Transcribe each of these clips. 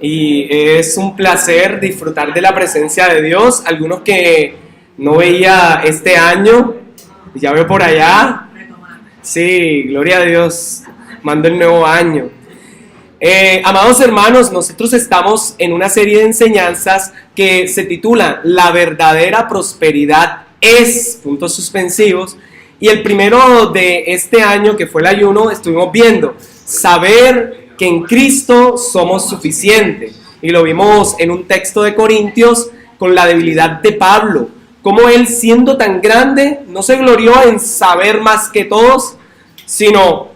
Y es un placer disfrutar de la presencia de Dios. Algunos que no veía este año, ya veo por allá. Sí, gloria a Dios, mando el nuevo año. Amados hermanos, nosotros estamos en una serie de enseñanzas que se titula La verdadera prosperidad es, puntos suspensivos. Y el primero de este año, que fue el ayuno, estuvimos viendo saber que en Cristo somos suficientes. Y lo vimos en un texto de Corintios con la debilidad de Pablo. Como él, siendo tan grande, no se glorió en saber más que todos, sino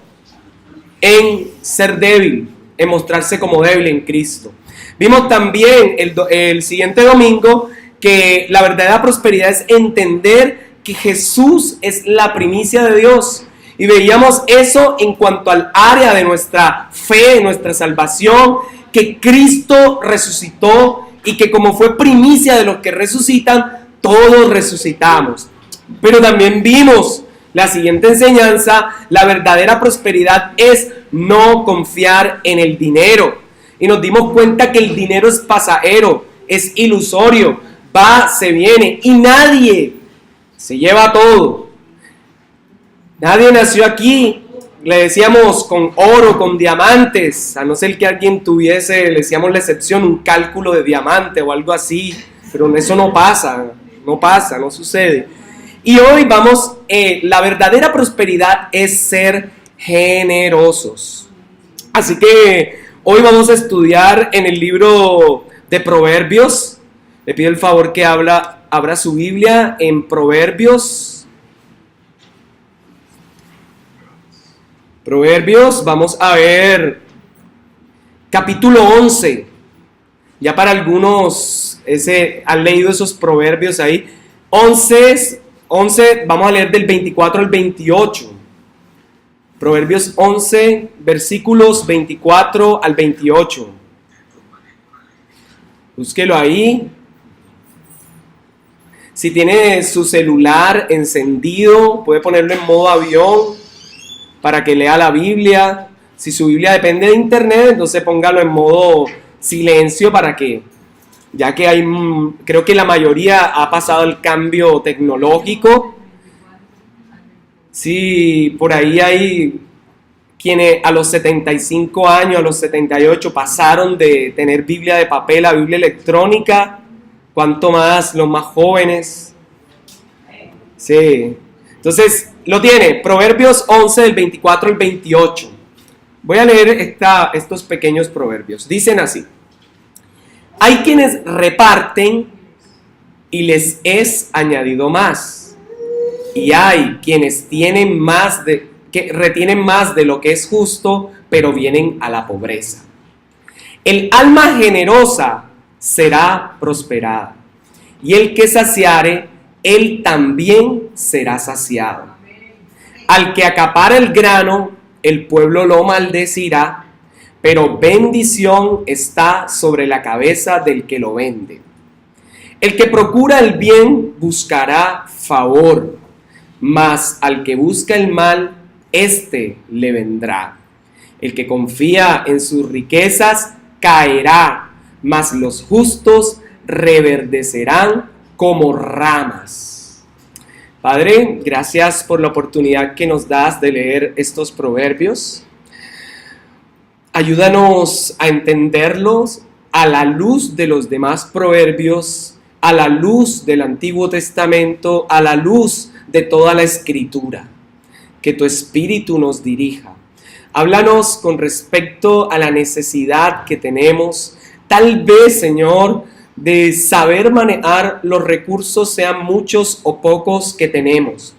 en ser débil, en mostrarse como débil en Cristo. Vimos también el siguiente domingo que la verdadera prosperidad es entender que Jesús es la primicia de Dios. Y veíamos eso en cuanto al área de nuestra fe, nuestra salvación, que Cristo resucitó y que como fue primicia de los que resucitan, todos resucitamos. Pero también vimos la siguiente enseñanza: la verdadera prosperidad es no confiar en el dinero. Y nos dimos cuenta que el dinero es pasajero, es ilusorio, va, se viene y nadie se lleva todo. Nadie nació aquí, le decíamos, con oro, con diamantes, a no ser que alguien tuviese, le decíamos la excepción, un cálculo de diamante o algo así, pero eso no pasa, no sucede. Y hoy vamos, la verdadera prosperidad es ser generosos. Así que hoy vamos a estudiar en el libro de Proverbios. Le pido el favor que abra su Biblia en Proverbios. Proverbios, vamos a ver capítulo 11. Ya para algunos han leído esos proverbios ahí. 11, vamos a leer del 24 al 28. Proverbios 11, versículos 24 al 28. Búsquelo ahí. Si tiene su celular encendido, puede ponerlo en modo avión para que lea la Biblia. Si su Biblia depende de internet, entonces póngalo en modo silencio para que, ya que creo que la mayoría ha pasado el cambio tecnológico. Sí, por ahí hay quienes a los 75 años, a los 78 pasaron de tener Biblia de papel a Biblia electrónica. ¿Cuánto más los más jóvenes? Sí. Entonces, lo tiene, Proverbios 11, del 24 al 28. Voy a leer estos pequeños proverbios. Dicen así: hay quienes reparten y les es añadido más. Y hay quienes que retienen más de lo que es justo, pero vienen a la pobreza. El alma generosa será prosperada, y el que saciare, él también será saciado. Al que acapara el grano, el pueblo lo maldecirá, pero bendición está sobre la cabeza del que lo vende. El que procura el bien buscará favor, mas al que busca el mal, éste le vendrá. El que confía en sus riquezas caerá, mas los justos reverdecerán como ramas. Padre, gracias por la oportunidad que nos das de leer estos proverbios. Ayúdanos a entenderlos a la luz de los demás proverbios, a la luz del Antiguo Testamento, a la luz de toda la Escritura. Que tu Espíritu nos dirija. Háblanos con respecto a la necesidad que tenemos, tal vez, Señor, de saber manejar los recursos, sean muchos o pocos que tenemos.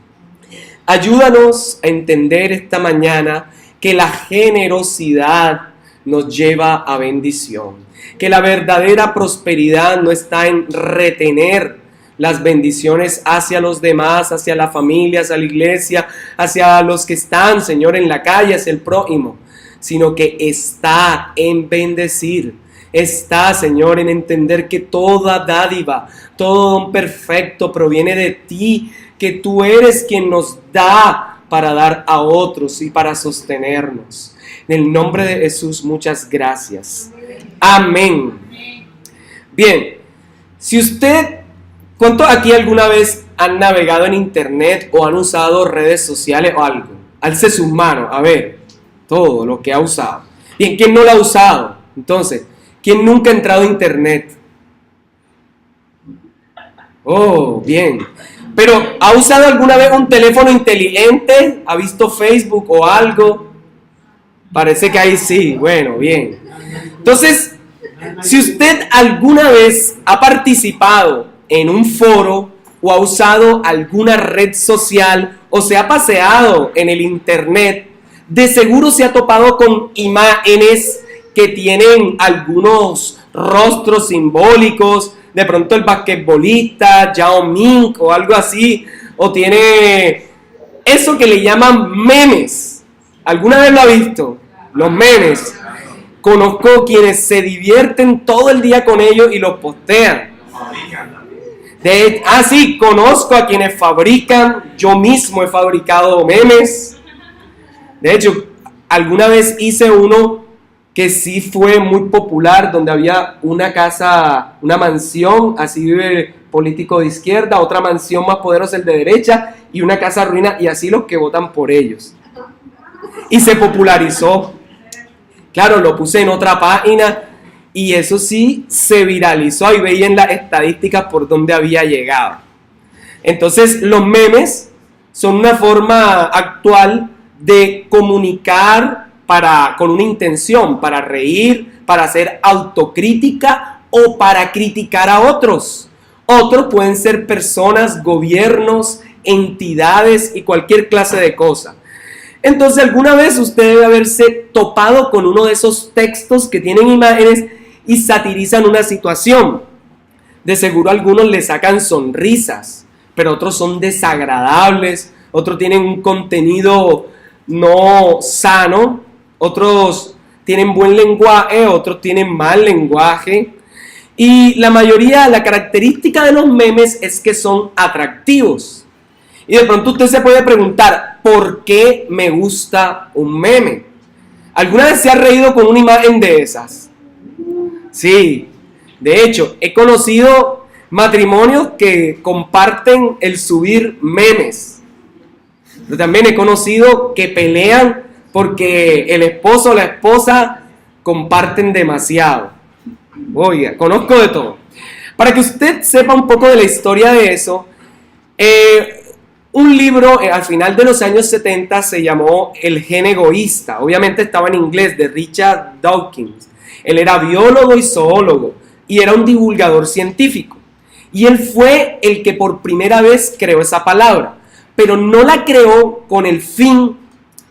Ayúdanos a entender esta mañana que la generosidad nos lleva a bendición, que la verdadera prosperidad no está en retener las bendiciones hacia los demás, hacia la familia, hacia la iglesia, hacia los que están, Señor, en la calle, hacia el prójimo, sino que está en bendecir. Está, Señor, en entender que toda dádiva, todo don perfecto proviene de ti, que tú eres quien nos da para dar a otros y para sostenernos. En el nombre de Jesús, muchas gracias. Amén. Bien, si usted, ¿cuántos aquí alguna vez han navegado en internet o han usado redes sociales o algo? Alce sus manos, a ver, todo lo que ha usado. Bien, ¿quién no lo ha usado? Entonces, ¿quién nunca ha entrado a internet? Oh, bien. Pero, ¿ha usado alguna vez un teléfono inteligente? ¿Ha visto Facebook o algo? Parece que ahí sí. Bueno, bien. Entonces, si usted alguna vez ha participado en un foro o ha usado alguna red social o se ha paseado en el internet, de seguro se ha topado con imágenes que tienen algunos rostros simbólicos, de pronto el basquetbolista, Yao Ming o algo así, o tiene eso que le llaman memes. ¿Alguna vez lo ha visto? Los memes. Conozco quienes se divierten todo el día con ellos y los postean. Sí, conozco a quienes fabrican, yo mismo he fabricado memes. De hecho, alguna vez hice uno que sí fue muy popular, donde había una casa, una mansión, así vive político de izquierda, otra mansión más poderosa el de derecha, y una casa ruina, y así los que votan por ellos. Y se popularizó. Claro, lo puse en otra página, y eso sí se viralizó, y veía en las estadísticas por dónde había llegado. Entonces, los memes son una forma actual de comunicar con una intención, para reír, para hacer autocrítica o para criticar a otros. Otros pueden ser personas, gobiernos, entidades y cualquier clase de cosa. Entonces, alguna vez usted debe haberse topado con uno de esos textos que tienen imágenes y satirizan una situación. De seguro algunos le sacan sonrisas, pero otros son desagradables, otros tienen un contenido no sano, otros tienen buen lenguaje, otros tienen mal lenguaje. Y la característica de los memes es que son atractivos. Y de pronto usted se puede preguntar, ¿por qué me gusta un meme? ¿Alguna vez se ha reído con una imagen de esas? Sí, de hecho, he conocido matrimonios que comparten el subir memes. Pero también he conocido que pelean porque el esposo o la esposa comparten demasiado. Oiga, conozco de todo. Para que usted sepa un poco de la historia de eso, un libro al final de los años 70 se llamó El gen egoísta. Obviamente estaba en inglés, de Richard Dawkins. Él era biólogo y zoólogo y era un divulgador científico. Y él fue el que por primera vez creó esa palabra, pero no la creó con el fin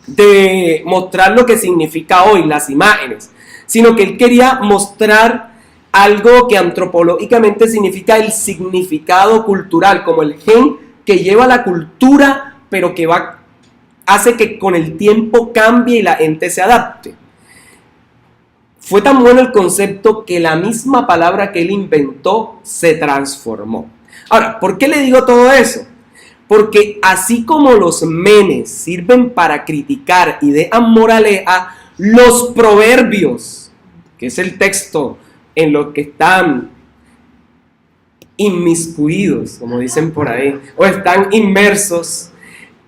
de mostrar lo que significa hoy las imágenes, sino que él quería mostrar algo que antropológicamente significa el significado cultural, como el gen que lleva la cultura, pero que hace que con el tiempo cambie y la gente se adapte. Fue tan bueno el concepto que la misma palabra que él inventó se transformó. Ahora, ¿por qué le digo todo eso? Porque así como los memes sirven para criticar y dejan moraleja, los proverbios, que es el texto en lo que están inmiscuidos, como dicen por ahí, o están inmersos,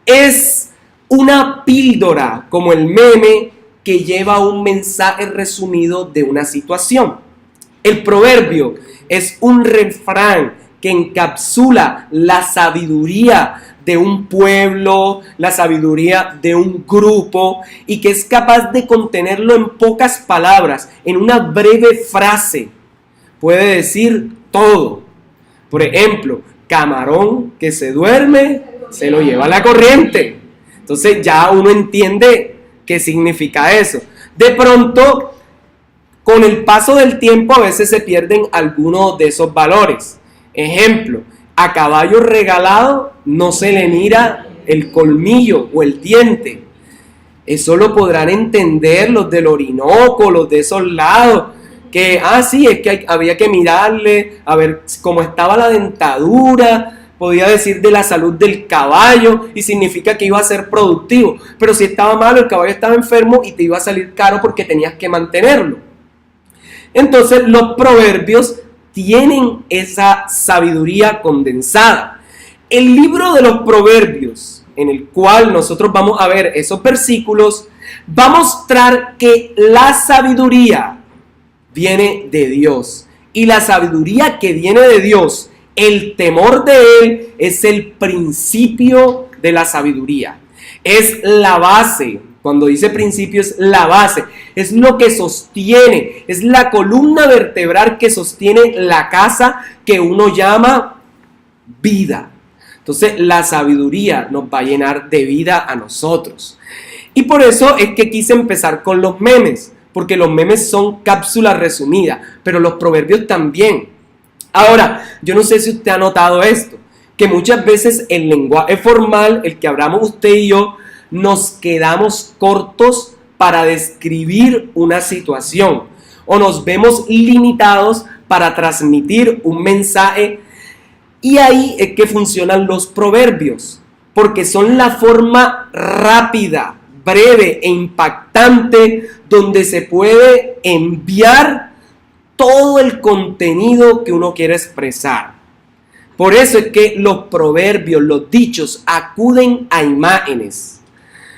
es una píldora, como el meme, que lleva un mensaje resumido de una situación. El proverbio es un refrán que encapsula la sabiduría de un pueblo, la sabiduría de un grupo, y que es capaz de contenerlo en pocas palabras, en una breve frase. Puede decir todo. Por ejemplo, camarón que se duerme, se lo lleva la corriente. Entonces ya uno entiende qué significa eso. De pronto, con el paso del tiempo, a veces se pierden algunos de esos valores. Ejemplo, a caballo regalado no se le mira el colmillo o el diente. Eso lo podrán entender los del Orinoco, los de esos lados. Que, sí, es que había que mirarle, a ver cómo estaba la dentadura, podía decir de la salud del caballo y significa que iba a ser productivo. Pero si estaba malo, el caballo estaba enfermo y te iba a salir caro porque tenías que mantenerlo. Entonces los proverbios tienen esa sabiduría condensada. El libro de los proverbios, en el cual nosotros vamos a ver esos versículos, va a mostrar que la sabiduría viene de Dios. Y la sabiduría que viene de Dios, el temor de Él, es el principio de la sabiduría. Es la base. Cuando dice principio es la base. Es lo que sostiene. Es la columna vertebral que sostiene la casa que uno llama vida. Entonces la sabiduría nos va a llenar de vida a nosotros. Y por eso es que quise empezar con los memes. Porque los memes son cápsulas resumidas, pero los proverbios también. Ahora, yo no sé si usted ha notado esto, que muchas veces el lenguaje formal, el que hablamos usted y yo, nos quedamos cortos para describir una situación o nos vemos limitados para transmitir un mensaje. Y ahí es que funcionan los proverbios, porque son la forma rápida, breve e impactante donde se puede enviar todo el contenido que uno quiere expresar. Por eso es que los proverbios, los dichos, acuden a imágenes.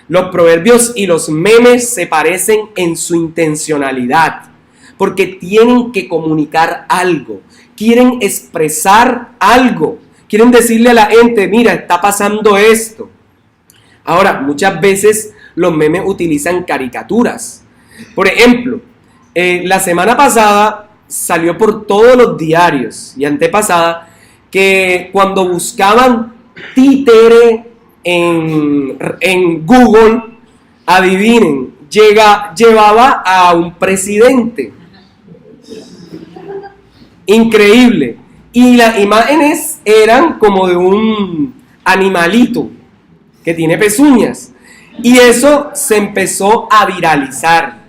Los proverbios y los memes se parecen en su intencionalidad, porque tienen que comunicar algo, quieren expresar algo, quieren decirle a la gente, mira, está pasando esto. Ahora, muchas veces los memes utilizan caricaturas. Por ejemplo, la semana pasada salió por todos los diarios y antepasada que cuando buscaban títere en Google, adivinen, llevaba a un presidente. Increíble. Y las imágenes eran como de un animalito que tiene pezuñas. Y eso se empezó a viralizar.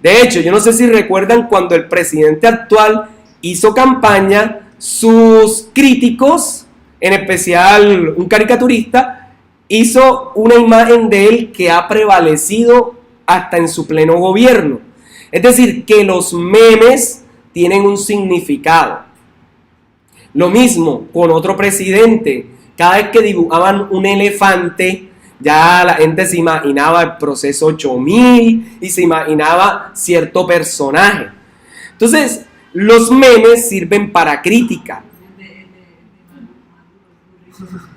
De hecho, yo no sé si recuerdan cuando el presidente actual hizo campaña, sus críticos, en especial un caricaturista, hizo una imagen de él que ha prevalecido hasta en su pleno gobierno. Es decir, que los memes tienen un significado. Lo mismo con otro presidente. Cada vez que dibujaban un elefante, ya la gente se imaginaba el proceso 8000 y se imaginaba cierto personaje. Entonces, los memes sirven para crítica.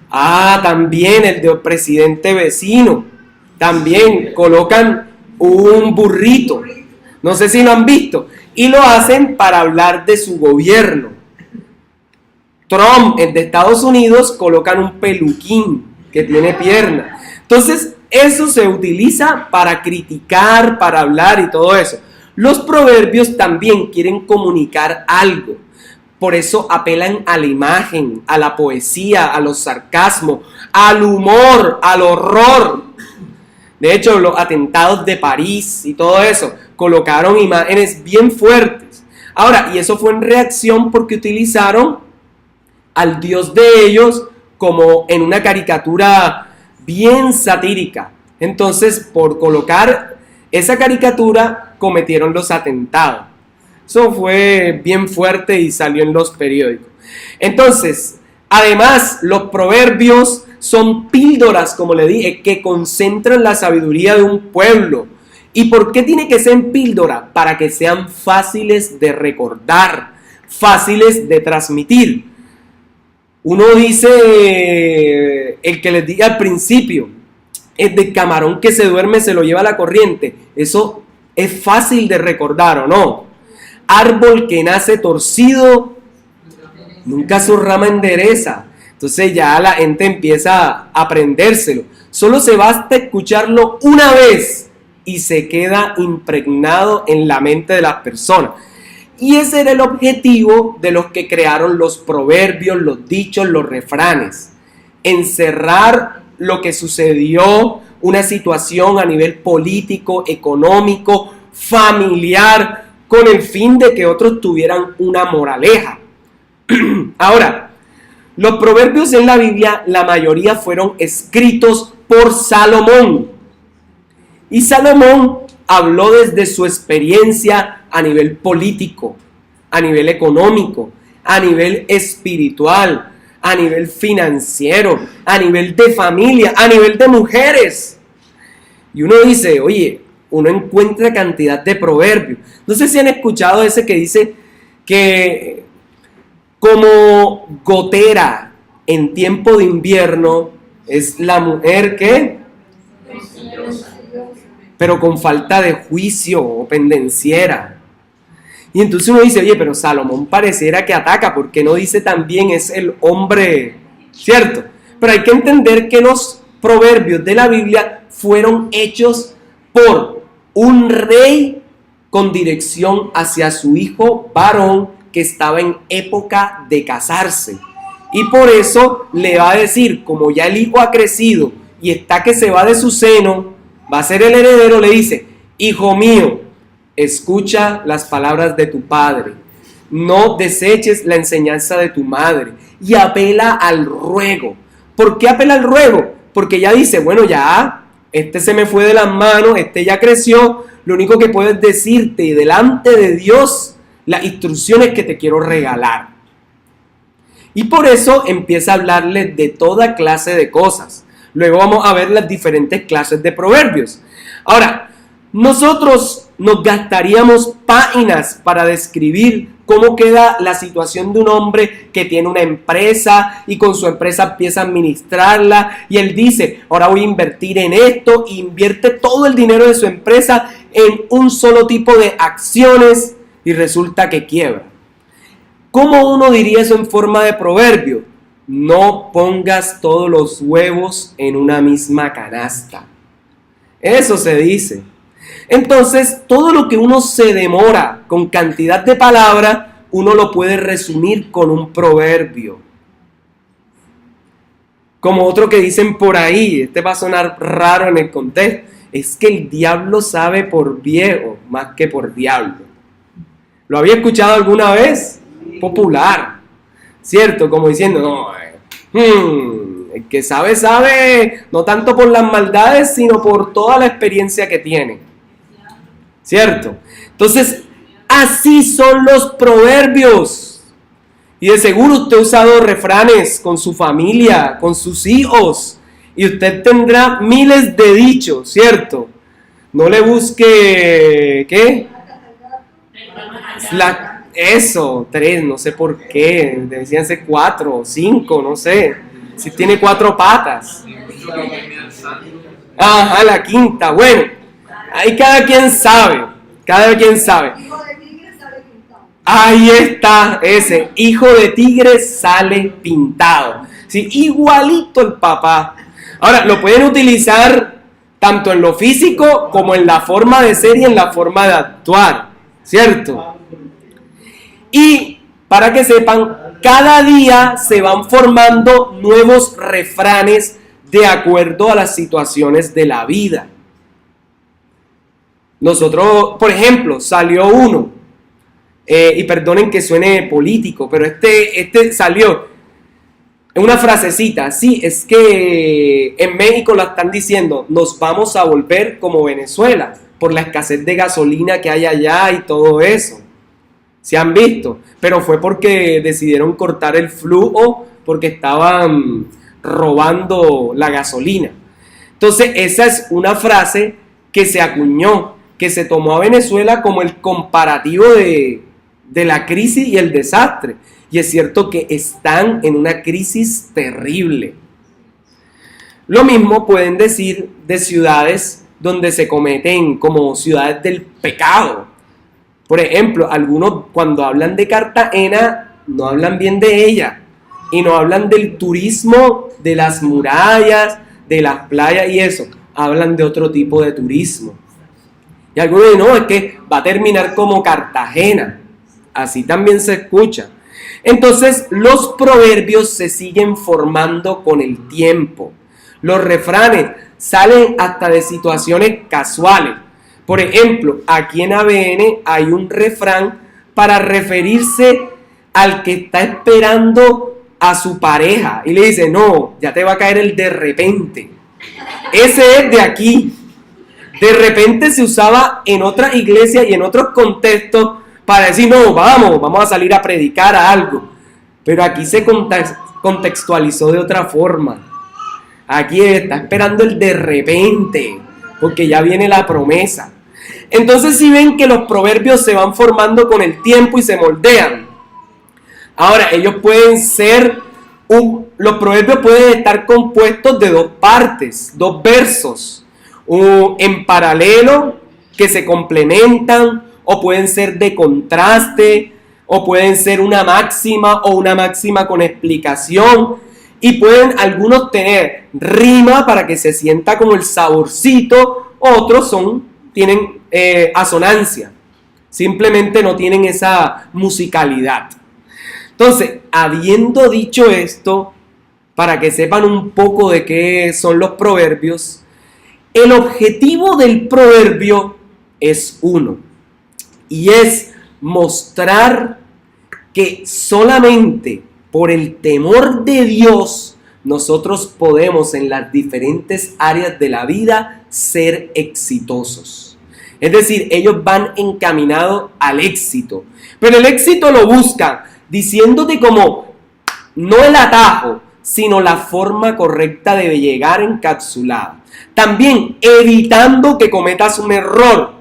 También el del presidente vecino. También colocan un burrito. No sé si lo han visto. Y lo hacen para hablar de su gobierno. Trump, el de Estados Unidos, colocan un peluquín que tiene pierna. Entonces, eso se utiliza para criticar, para hablar y todo eso. Los proverbios también quieren comunicar algo. Por eso apelan a la imagen, a la poesía, a los sarcasmos, al humor, al horror. De hecho, los atentados de París y todo eso colocaron imágenes bien fuertes. Ahora, y eso fue en reacción porque utilizaron al Dios de ellos como en una caricatura bien satírica. Entonces, por colocar esa caricatura, cometieron los atentados. Eso fue bien fuerte y salió en los periódicos. Entonces, además, los proverbios son píldoras, como le dije, que concentran la sabiduría de un pueblo. ¿Y por qué tiene que ser píldora? Para que sean fáciles de recordar, fáciles de transmitir. Uno dice, el que les dije al principio, es de camarón que se duerme, se lo lleva la corriente. Eso es fácil de recordar, ¿o no? Árbol que nace torcido, nunca su rama endereza. Entonces ya la gente empieza a aprendérselo. Solo se basta escucharlo una vez y se queda impregnado en la mente de las personas. Y ese era el objetivo de los que crearon los proverbios, los dichos, los refranes. Encerrar lo que sucedió, una situación a nivel político, económico, familiar, con el fin de que otros tuvieran una moraleja. Ahora, los proverbios en la Biblia, la mayoría fueron escritos por Salomón. Y Salomón habló desde su experiencia a nivel político, a nivel económico, a nivel espiritual, a nivel financiero, a nivel de familia, a nivel de mujeres. Y uno dice, oye, uno encuentra cantidad de proverbios. No sé si han escuchado ese que dice que como gotera en tiempo de invierno es la mujer que, pero con falta de juicio o pendenciera. Y entonces uno dice, oye, pero Salomón pareciera que ataca, porque no dice también es el hombre, ¿cierto? Pero hay que entender que los proverbios de la Biblia fueron hechos por un rey con dirección hacia su hijo varón que estaba en época de casarse. Y por eso le va a decir, como ya el hijo ha crecido y está que se va de su seno, va a ser el heredero, le dice, hijo mío, escucha las palabras de tu padre, no deseches la enseñanza de tu madre y apela al ruego. ¿Por qué apela al ruego? Porque ya dice, bueno, ya, este se me fue de las manos, este ya creció, lo único que puedo es decirte delante de Dios las instrucciones que te quiero regalar. Y por eso empieza a hablarles de toda clase de cosas. Luego vamos a ver las diferentes clases de proverbios. Ahora, nosotros nos gastaríamos páginas para describir cómo queda la situación de un hombre que tiene una empresa y con su empresa empieza a administrarla y él dice, ahora voy a invertir en esto, e invierte todo el dinero de su empresa en un solo tipo de acciones y resulta que quiebra. ¿Cómo uno diría eso en forma de proverbio? No pongas todos los huevos en una misma canasta. Eso se dice. Entonces, todo lo que uno se demora con cantidad de palabras, uno lo puede resumir con un proverbio. Como otro que dicen por ahí, este va a sonar raro en el contexto, es que el diablo sabe por viejo más que por diablo. ¿Lo había escuchado alguna vez? Popular, ¿cierto? Como diciendo, no, el que sabe, sabe, no tanto por las maldades, sino por toda la experiencia que tiene. ¿Cierto? Entonces, así son los proverbios. Y de seguro usted ha usado refranes con su familia, con sus hijos. Y usted tendrá miles de dichos, ¿cierto? No le busque, ¿qué? Eso, 3, no sé por qué. Decíanse 4 o 5, no sé. Si tiene 4 patas. Ajá, la quinta, bueno. Ahí cada quien sabe. Ahí está ese, hijo de tigre sale pintado. Sí, igualito el papá. Ahora, lo pueden utilizar tanto en lo físico como en la forma de ser y en la forma de actuar, ¿cierto? Y para que sepan, cada día se van formando nuevos refranes de acuerdo a las situaciones de la vida. Nosotros, por ejemplo, salió uno, y perdonen que suene político, pero este salió en una frasecita, sí, es que en México la están diciendo, nos vamos a volver como Venezuela, por la escasez de gasolina que hay allá y todo eso. ¿Se han visto? Pero fue porque decidieron cortar el flujo, porque estaban robando la gasolina. Entonces, esa es una frase que se acuñó, que se tomó a Venezuela como el comparativo de la crisis y el desastre. Y es cierto que están en una crisis terrible. Lo mismo pueden decir de ciudades donde se cometen como ciudades del pecado. Por ejemplo, algunos cuando hablan de Cartagena no hablan bien de ella y no hablan del turismo, de las murallas, de las playas y eso. Hablan de otro tipo de turismo. Y algunos dicen, no, es que va a terminar como Cartagena. Así también se escucha. Entonces, los proverbios se siguen formando con el tiempo. Los refranes salen hasta de situaciones casuales. Por ejemplo, aquí en ABN hay un refrán para referirse al que está esperando a su pareja. Y le dice, no, ya te va a caer el de repente. Ese es de aquí. De repente se usaba en otra iglesia y en otros contextos para decir, no, vamos a salir a predicar a algo. Pero aquí se contextualizó de otra forma. Aquí está esperando el de repente, porque ya viene la promesa. Entonces si ven que los proverbios se van formando con el tiempo y se moldean. Ahora, ellos pueden ser, los proverbios pueden estar compuestos de dos partes, dos versos, en paralelo, que se complementan, o pueden ser de contraste, o pueden ser una máxima o una máxima con explicación, y pueden algunos tener rima para que se sienta como el saborcito, otros tienen asonancia, simplemente no tienen esa musicalidad. Entonces, habiendo dicho esto, para que sepan un poco de qué son los proverbios, el objetivo del proverbio es uno, y es mostrar que solamente por el temor de Dios nosotros podemos en las diferentes áreas de la vida ser exitosos. Es decir, ellos van encaminados al éxito, pero el éxito lo buscan diciéndote como no el atajo, sino la forma correcta de llegar encapsulada. También evitando que cometas un error.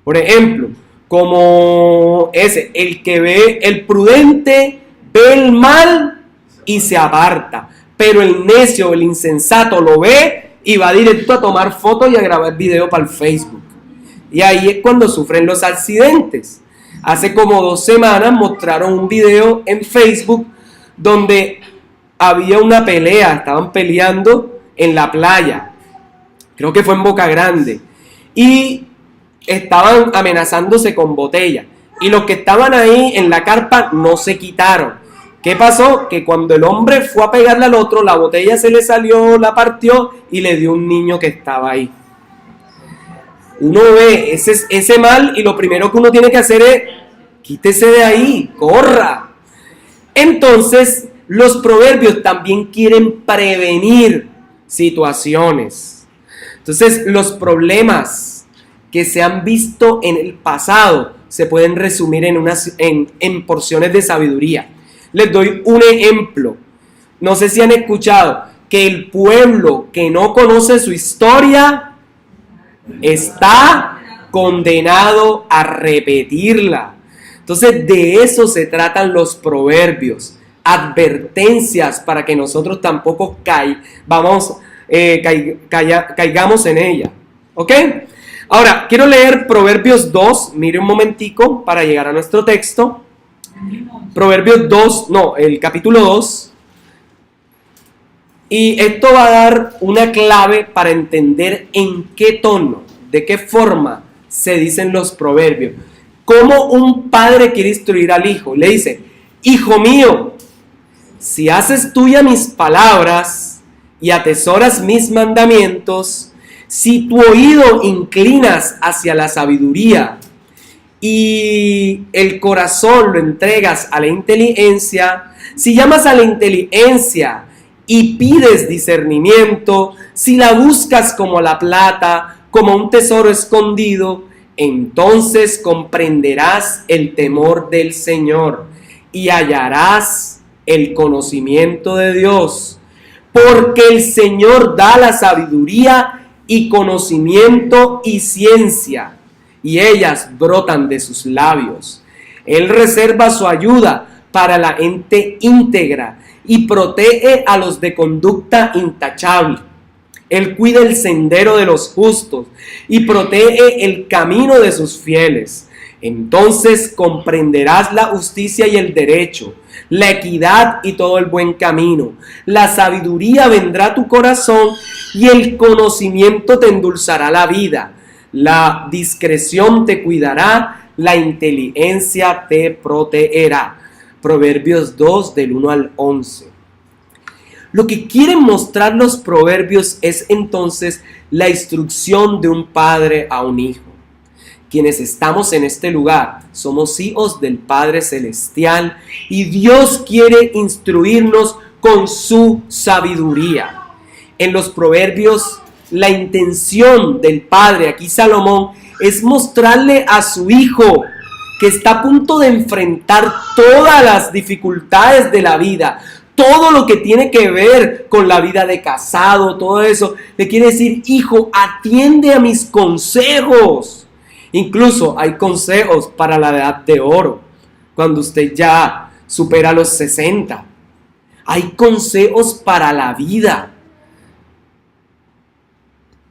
Por ejemplo, como el prudente ve el mal y se aparta, pero el necio, el insensato lo ve y va directo a tomar fotos y a grabar video para el Facebook. Y ahí es cuando sufren los accidentes. Hace como 2 semanas mostraron un video en Facebook donde había una pelea, estaban peleando en la playa, creo que fue en Boca Grande, y estaban amenazándose con botella, y los que estaban ahí en la carpa no se quitaron. ¿Qué pasó? Que cuando el hombre fue a pegarle al otro, la botella se le salió, la partió y le dio a un niño que estaba ahí. Uno ve ese mal y lo primero que uno tiene que hacer es quítese de ahí, corra. Entonces, los proverbios también quieren prevenir situaciones. Entonces, los problemas que se han visto en el pasado se pueden resumir en porciones de sabiduría. Les doy un ejemplo. No sé si han escuchado que el pueblo que no conoce su historia está condenado a repetirla. Entonces, de eso se tratan los proverbios. Advertencias para que nosotros tampoco caigamos en ella. ¿Ok? Ahora, quiero leer Proverbios 2. Mire un momentico para llegar a nuestro texto. Proverbios 2, el capítulo 2. Y esto va a dar una clave para entender en qué tono, de qué forma se dicen los proverbios. Cómo un padre quiere instruir al hijo. Le dice, hijo mío, si haces tuya mis palabras y atesoras mis mandamientos, si tu oído inclinas hacia la sabiduría y el corazón lo entregas a la inteligencia, si llamas a la inteligencia y pides discernimiento, si la buscas como la plata, como un tesoro escondido, entonces comprenderás el temor del Señor y hallarás el conocimiento de Dios, porque el Señor da la sabiduría y conocimiento y ciencia, y ellas brotan de sus labios. Él reserva su ayuda para la gente íntegra y protege a los de conducta intachable. Él cuida el sendero de los justos y protege el camino de sus fieles. Entonces comprenderás la justicia y el derecho, la equidad y todo el buen camino. La sabiduría vendrá a tu corazón y el conocimiento te endulzará la vida. La discreción te cuidará, la inteligencia te protegerá. Proverbios 2 del 1 al 11. Lo que quieren mostrar los proverbios es entonces la instrucción de un padre a un hijo. Quienes estamos en este lugar somos hijos del Padre Celestial y Dios quiere instruirnos con su sabiduría. En los proverbios la intención del padre, aquí Salomón, es mostrarle a su hijo que está a punto de enfrentar todas las dificultades de la vida, todo lo que tiene que ver con la vida de casado, todo eso, le quiere decir: hijo, atiende a mis consejos. Incluso hay consejos para la edad de oro, cuando usted ya supera los 60. Hay consejos para la vida.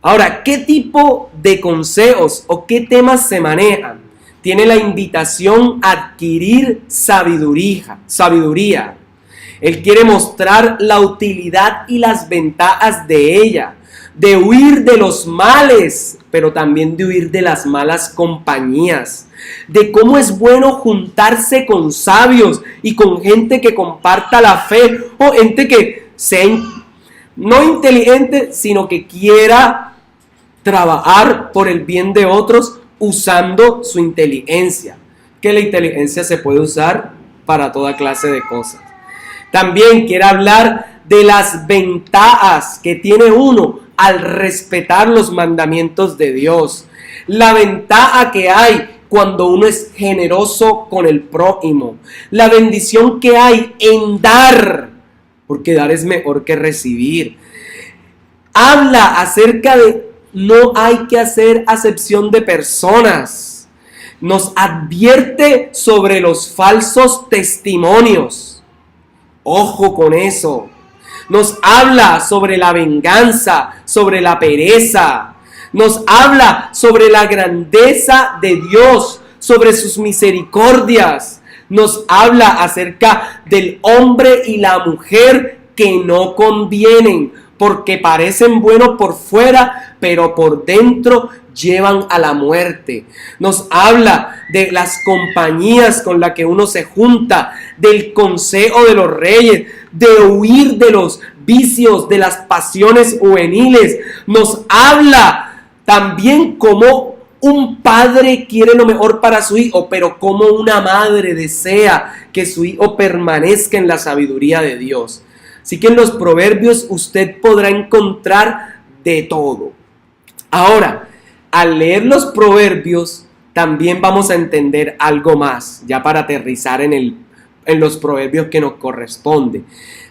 Ahora, ¿qué tipo de consejos o qué temas se manejan? Tiene la invitación a adquirir sabiduría. Él quiere mostrar la utilidad y las ventajas de ella, de huir de los males, pero también de huir de las malas compañías, de cómo es bueno juntarse con sabios y con gente que comparta la fe, o gente que sea no inteligente, sino que quiera trabajar por el bien de otros usando su inteligencia, que la inteligencia se puede usar para toda clase de cosas. También quiere hablar de las ventajas que tiene uno al respetar los mandamientos de Dios. La ventaja que hay cuando uno es generoso con el prójimo. La bendición que hay en dar, porque dar es mejor que recibir. Habla acerca de no hay que hacer acepción de personas. Nos advierte sobre los falsos testimonios. Ojo con eso. Nos habla sobre la venganza, sobre la pereza. Nos habla sobre la grandeza de Dios, sobre sus misericordias. Nos habla acerca del hombre y la mujer que no convienen, porque parecen buenos por fuera, pero por dentro llevan a la muerte. Nos habla de las compañías con las que uno se junta, del consejo de los reyes, de huir de los vicios, de las pasiones juveniles. Nos habla también cómo un padre quiere lo mejor para su hijo, pero como una madre desea que su hijo permanezca en la sabiduría de Dios. Así que en los proverbios usted podrá encontrar de todo. Ahora, al leer los proverbios, también vamos a entender algo más, ya para aterrizar en los proverbios que nos corresponde.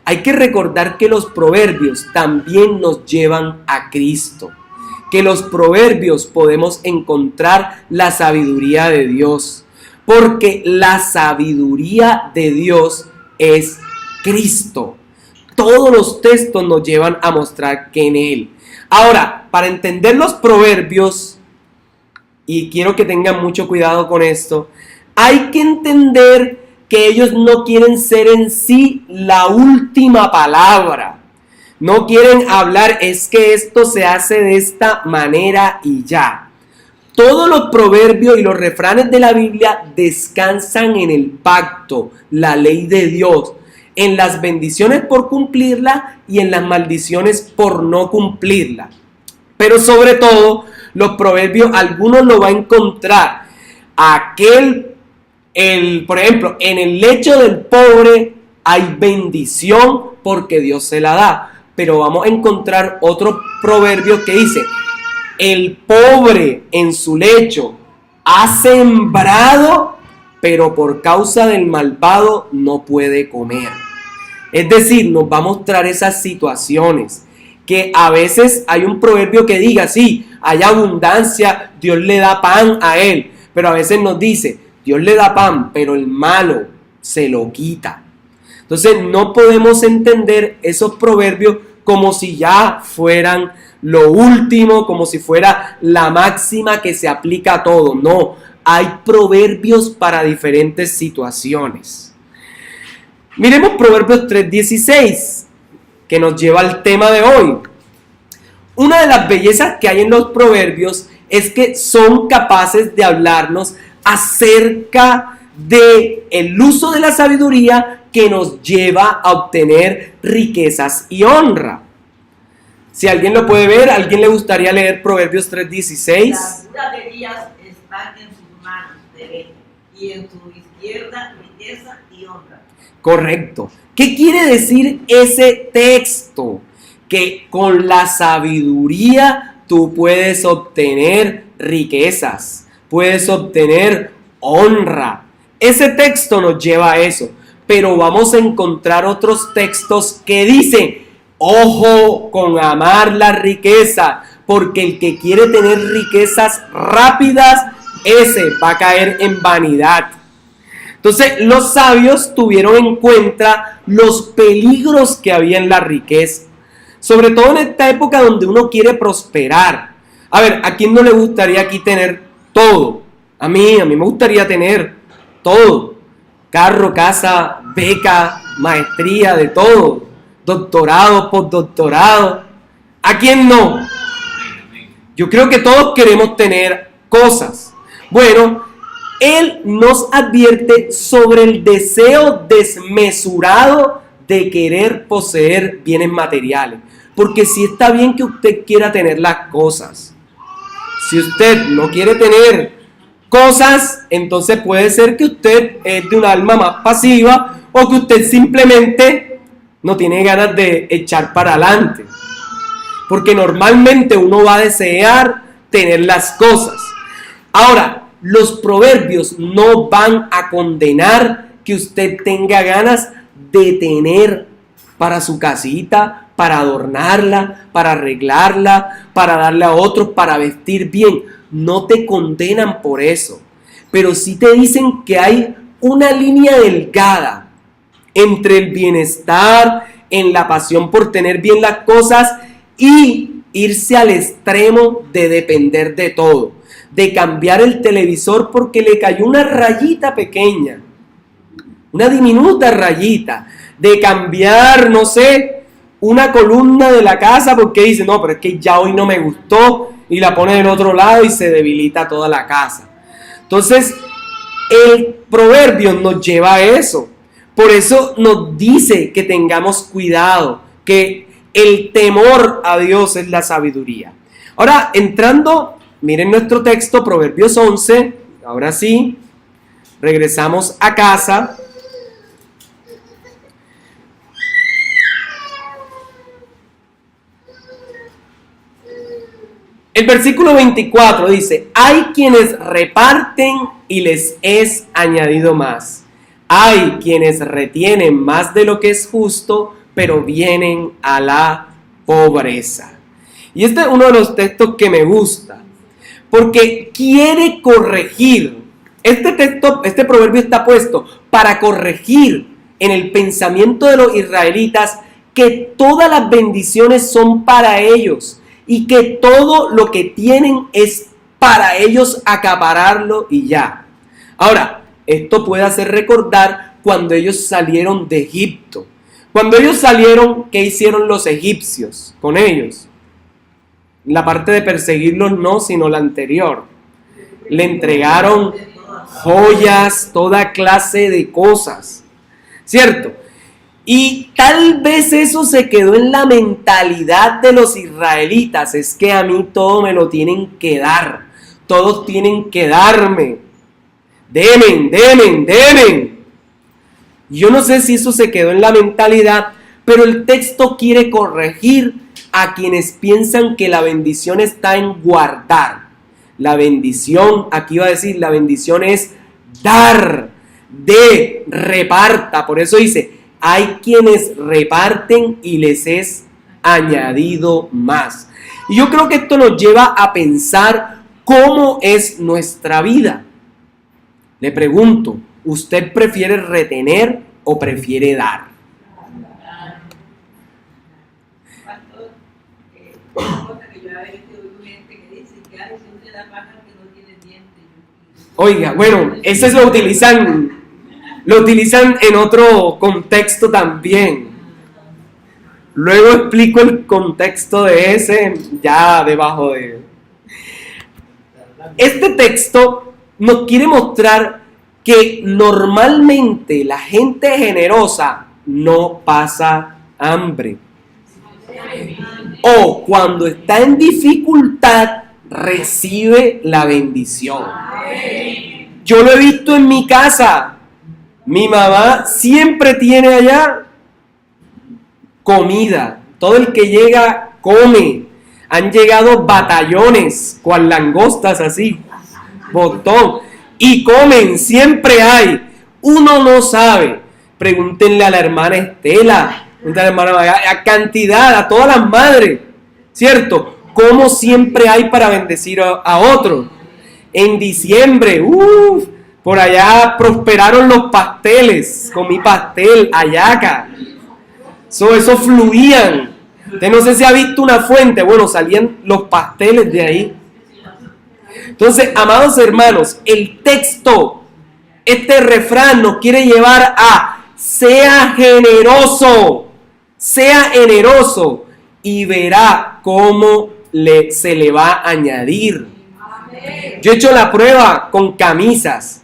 Hay que recordar que los proverbios también nos llevan a Cristo, que los proverbios podemos encontrar la sabiduría de Dios, porque la sabiduría de Dios es Cristo. Todos los textos nos llevan a mostrar que en Él. Ahora, para entender los proverbios, y quiero que tengan mucho cuidado con esto, hay que entender que ellos no quieren ser en sí la última palabra. No quieren hablar, es que esto se hace de esta manera y ya. Todos los proverbios y los refranes de la Biblia descansan en el pacto, la ley de Dios, en las bendiciones por cumplirla y en las maldiciones por no cumplirla. Pero sobre todo, los proverbios, algunos lo va a encontrar. Por ejemplo, en el lecho del pobre hay bendición porque Dios se la da. Pero vamos a encontrar otro proverbio que dice: el pobre en su lecho ha sembrado, pero por causa del malvado no puede comer. Es decir, nos va a mostrar esas situaciones que a veces hay un proverbio que diga, sí, hay abundancia, Dios le da pan a él, pero a veces nos dice, Dios le da pan, pero el malo se lo quita. Entonces no podemos entender esos proverbios como si ya fueran lo último, como si fuera la máxima que se aplica a todo. No, hay proverbios para diferentes situaciones. Miremos Proverbios 3:16, que nos lleva al tema de hoy. Una de las bellezas que hay en los proverbios es que son capaces de hablarnos acerca del uso de la sabiduría que nos lleva a obtener riquezas y honra. Si alguien lo puede ver, ¿a alguien le gustaría leer Proverbios 3:16? Las duras de días están en sus manos derecha y en su izquierda riqueza y honra. Correcto. ¿Qué quiere decir ese texto? que con la sabiduría tú puedes obtener riquezas, puedes obtener honra. Ese texto nos lleva a eso, pero vamos a encontrar otros textos que dicen, ojo con amar la riqueza, porque el que quiere tener riquezas rápidas, ese va a caer en vanidad. Entonces los sabios tuvieron en cuenta los peligros que había en la riqueza, sobre todo en esta época donde uno quiere prosperar. A ver, ¿a quién no le gustaría aquí tener todo? A mí me gustaría tener todo. Carro, casa, beca, maestría, de todo. Doctorado, postdoctorado. ¿A quién no? Yo creo que todos queremos tener cosas. Bueno, él nos advierte sobre el deseo desmesurado de querer poseer bienes materiales. Porque si está bien que usted quiera tener las cosas, si usted no quiere tener cosas, entonces puede ser que usted es de un alma más pasiva o que usted simplemente no tiene ganas de echar para adelante. Porque normalmente uno va a desear tener las cosas. Ahora, los proverbios no van a condenar que usted tenga ganas de tener para su casita, para adornarla, para arreglarla, para darle a otros, para vestir bien. No te condenan por eso, pero sí te dicen que hay una línea delgada entre el bienestar, en la pasión por tener bien las cosas y irse al extremo de depender de todo, de cambiar el televisor porque le cayó una rayita pequeña, una diminuta rayita, de cambiar, no sé, una columna de la casa porque dice, no, pero es que ya hoy no me gustó, y la pone del otro lado y se debilita toda la casa. Entonces, el proverbio nos lleva a eso. Por eso nos dice que tengamos cuidado, que el temor a Dios es la sabiduría. Ahora, entrando, miren nuestro texto, Proverbios 11, ahora sí, regresamos a casa. El versículo 24 dice, hay quienes reparten y les es añadido más. Hay quienes retienen más de lo que es justo, pero vienen a la pobreza. Y este es uno de los textos que me gusta, porque quiere corregir. Este proverbio está puesto para corregir en el pensamiento de los israelitas que todas las bendiciones son para ellos. Y que todo lo que tienen es para ellos acapararlo y ya. Ahora, esto puede hacer recordar cuando ellos salieron de Egipto. Cuando ellos salieron, ¿qué hicieron los egipcios con ellos? La parte de perseguirlos no, sino la anterior. Le entregaron joyas, toda clase de cosas. ¿Cierto? Y tal vez eso se quedó en la mentalidad de los israelitas. Es que a mí todo me lo tienen que dar. Todos tienen que darme. Demen. Yo no sé si eso se quedó en la mentalidad, pero el texto quiere corregir a quienes piensan que la bendición está en guardar. La bendición, aquí va a decir, la bendición es dar, reparta. Por eso dice, hay quienes reparten y les es añadido más. Y yo creo que esto nos lleva a pensar cómo es nuestra vida. Le pregunto, ¿usted prefiere retener o prefiere dar? Oiga, bueno, eso lo utilizan en otro contexto también. Luego explico el contexto de ese ya debajo de... Este texto nos quiere mostrar que normalmente la gente generosa no pasa hambre. O cuando está en dificultad, recibe la bendición. Yo lo he visto en mi casa. Mi mamá siempre tiene allá comida, Todo el que llega come. Han llegado batallones, cual langostas así, botón. Y comen, siempre hay. Uno no sabe. Pregúntenle a la hermana Estela, pregúntenle a la hermana Maga, a cantidad, a todas las madres, ¿cierto? Como siempre hay para bendecir a otros. En diciembre, por allá prosperaron los pasteles. Comí pastel, hallaca. Eso fluían. Usted no sé si ha visto una fuente. Bueno, salían los pasteles de ahí. Entonces, amados hermanos, el texto, este refrán nos quiere llevar a sea generoso y verá cómo se le va a añadir. Yo he hecho la prueba con camisas.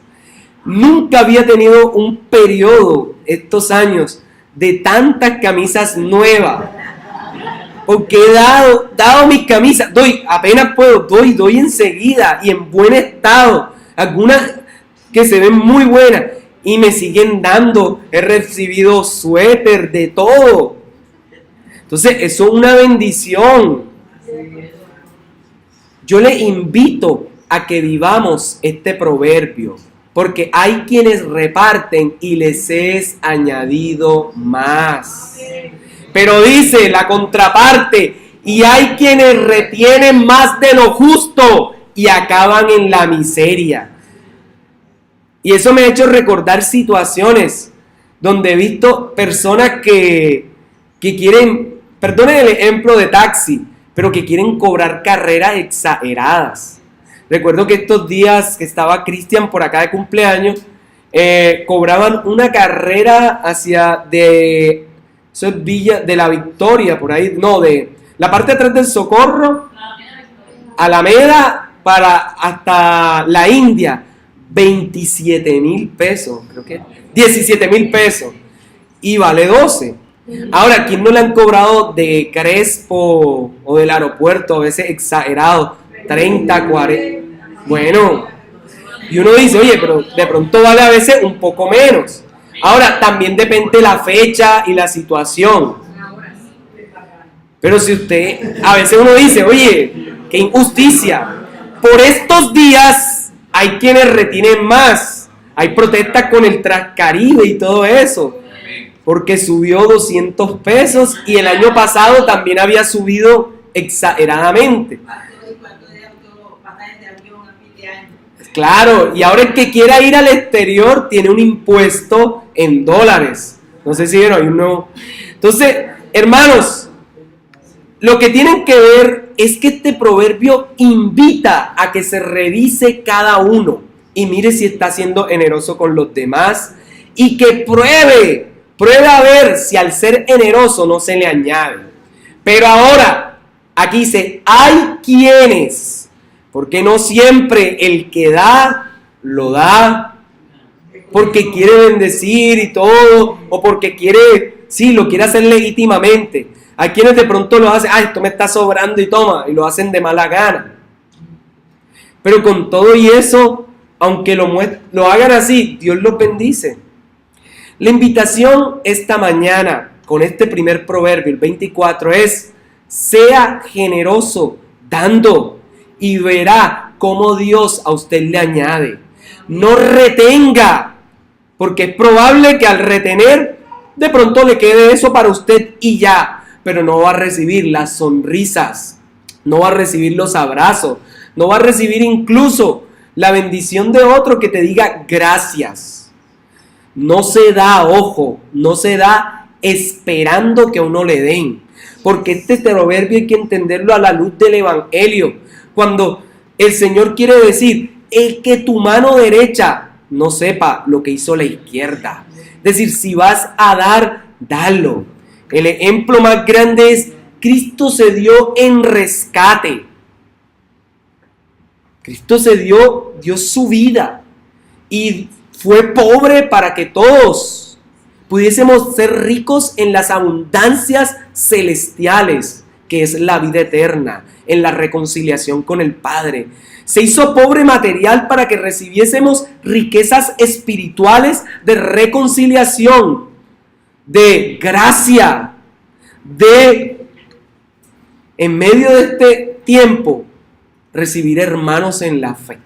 Nunca había tenido un periodo estos años de tantas camisas nuevas. Porque he dado mis camisas, apenas puedo, doy enseguida y en buen estado. Algunas que se ven muy buenas y me siguen dando. He recibido suéter, de todo. Entonces, eso es una bendición. Yo le invito a que vivamos este proverbio, porque hay quienes reparten y les es añadido más. Pero dice la contraparte, y hay quienes retienen más de lo justo y acaban en la miseria. Y eso me ha hecho recordar situaciones donde he visto personas que quieren, perdonen el ejemplo de taxi, pero que quieren cobrar carreras exageradas. Recuerdo que estos días que estaba Cristian por acá de cumpleaños, cobraban una carrera eso es Villa de la Victoria, por ahí, no, de la parte de atrás del Socorro, Alameda, hasta la India, 27,000 pesos, creo que 17,000 pesos, y vale 12. Ahora, ¿quién no le han cobrado de Crespo o del aeropuerto, a veces exagerado, 30, 40? Bueno, y uno dice, oye, pero de pronto vale a veces un poco menos. Ahora, también depende la fecha y la situación. Pero si a veces uno dice, oye, qué injusticia. Por estos días hay quienes retienen más. Hay protestas con el Transcaribe y todo eso. Porque subió 200 pesos y el año pasado también había subido exageradamente. Claro, y ahora el que quiera ir al exterior tiene un impuesto en dólares. No sé si vieron, hay uno. Entonces, hermanos, lo que tienen que ver es que este proverbio invita a que se revise cada uno y mire si está siendo generoso con los demás y que pruebe a ver si al ser generoso no se le añade. Pero ahora, aquí dice, hay quienes... Porque no siempre el que da, lo da porque quiere bendecir y todo, o porque lo quiere hacer legítimamente. Hay quienes de pronto lo hacen, esto me está sobrando y toma, y lo hacen de mala gana. Pero con todo y eso, aunque lo hagan así, Dios los bendice. La invitación esta mañana, con este primer proverbio, el 24, es, sea generoso dando, y verá cómo Dios a usted le añade. No retenga, porque es probable que al retener, de pronto le quede eso para usted y ya, pero no va a recibir las sonrisas, no va a recibir los abrazos, no va a recibir incluso la bendición de otro que te diga gracias. No se da, no se da esperando que a uno le den, porque este proverbio hay que entenderlo a la luz del evangelio. Cuando el Señor quiere decir, el que tu mano derecha no sepa lo que hizo la izquierda. Es decir, si vas a dar, dalo. El ejemplo más grande es, Cristo se dio en rescate. Cristo dio su vida y fue pobre para que todos pudiésemos ser ricos en las abundancias celestiales, que es la vida eterna, en la reconciliación con el Padre. Se hizo pobre material para que recibiésemos riquezas espirituales de reconciliación, de gracia, de en medio de este tiempo, recibir hermanos en la fe,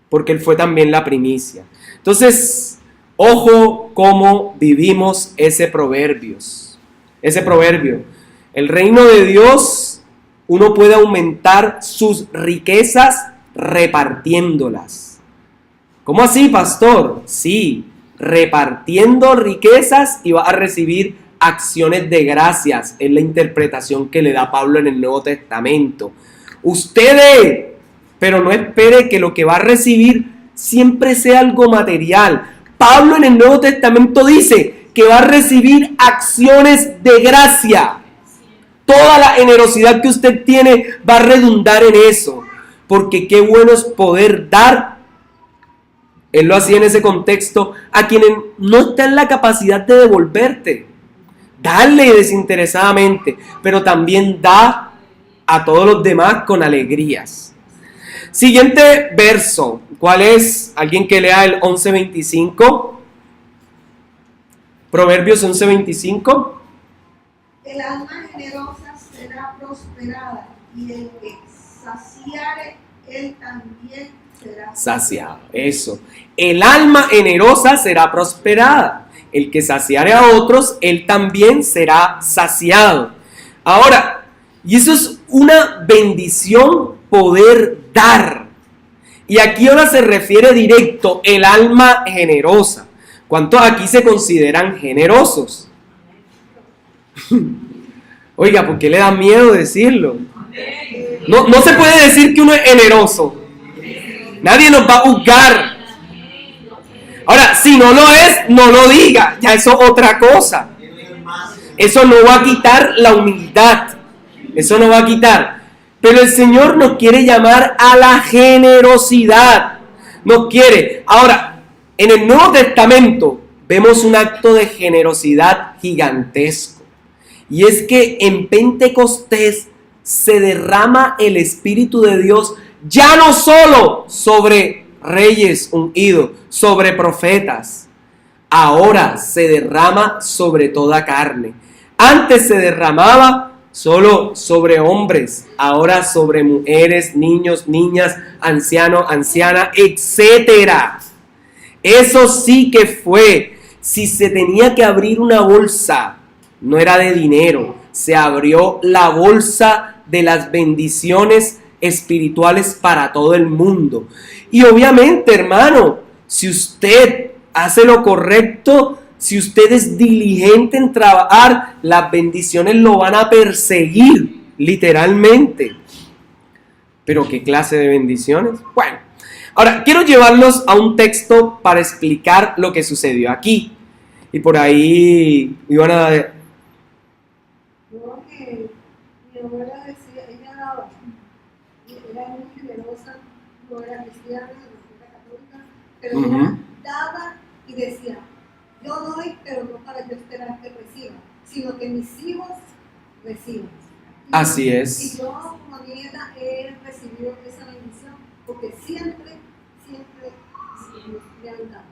porque Él fue también la primicia. Entonces, ojo cómo vivimos ese proverbio. El reino de Dios, uno puede aumentar sus riquezas repartiéndolas. ¿Cómo así, pastor? Sí, repartiendo riquezas y va a recibir acciones de gracias. Es la interpretación que le da Pablo en el Nuevo Testamento. Ustedes, pero no espere que lo que va a recibir siempre sea algo material. Pablo en el Nuevo Testamento dice que va a recibir acciones de gracia. Toda la generosidad que usted tiene va a redundar en eso, porque qué bueno es poder dar. Él lo hacía en ese contexto a quienes no están en la capacidad de devolverte. Dale desinteresadamente, pero también da a todos los demás con alegrías. Siguiente verso, ¿cuál es? Alguien que lea el 11:25. Proverbios 11:25. El alma generosa será prosperada, y el que saciare, él también será Saciado, eso. El alma generosa será prosperada. El que saciare a otros, él también será saciado. Ahora, y eso es una bendición poder dar. Y aquí ahora se refiere directo el alma generosa. ¿Cuántos aquí se consideran generosos? Oiga, ¿por qué le da miedo decirlo? No se puede decir que uno es generoso. Nadie nos va a juzgar. Ahora, si no lo es, no lo diga. Ya eso es otra cosa. Eso no va a quitar la humildad. Eso no va a quitar. Pero el Señor nos quiere llamar a la generosidad. Nos quiere. Ahora, en el Nuevo Testamento vemos un acto de generosidad gigantesco. Y es que en Pentecostés se derrama el Espíritu de Dios ya no solo sobre reyes ungidos, sobre profetas. Ahora se derrama sobre toda carne. Antes se derramaba solo sobre hombres, ahora sobre mujeres, niños, niñas, ancianos, ancianas, etcétera. Eso sí que fue. Si se tenía que abrir una bolsa, no era de dinero, se abrió la bolsa de las bendiciones espirituales para todo el mundo. Y obviamente, hermano, si usted hace lo correcto, si usted es diligente en trabajar, las bendiciones lo van a perseguir, literalmente. ¿Pero qué clase de bendiciones? Bueno, ahora quiero llevarlos a un texto para explicar lo que sucedió aquí. Y por ahí iban a... Yo que mi abuela decía, ella era muy generosa, no era cristiana, no era católica, pero ella daba y decía, yo doy, pero no para yo esperar que reciba, sino que mis hijos reciban. Así es. Y yo como nieta he recibido esa bendición, porque siempre me han dado.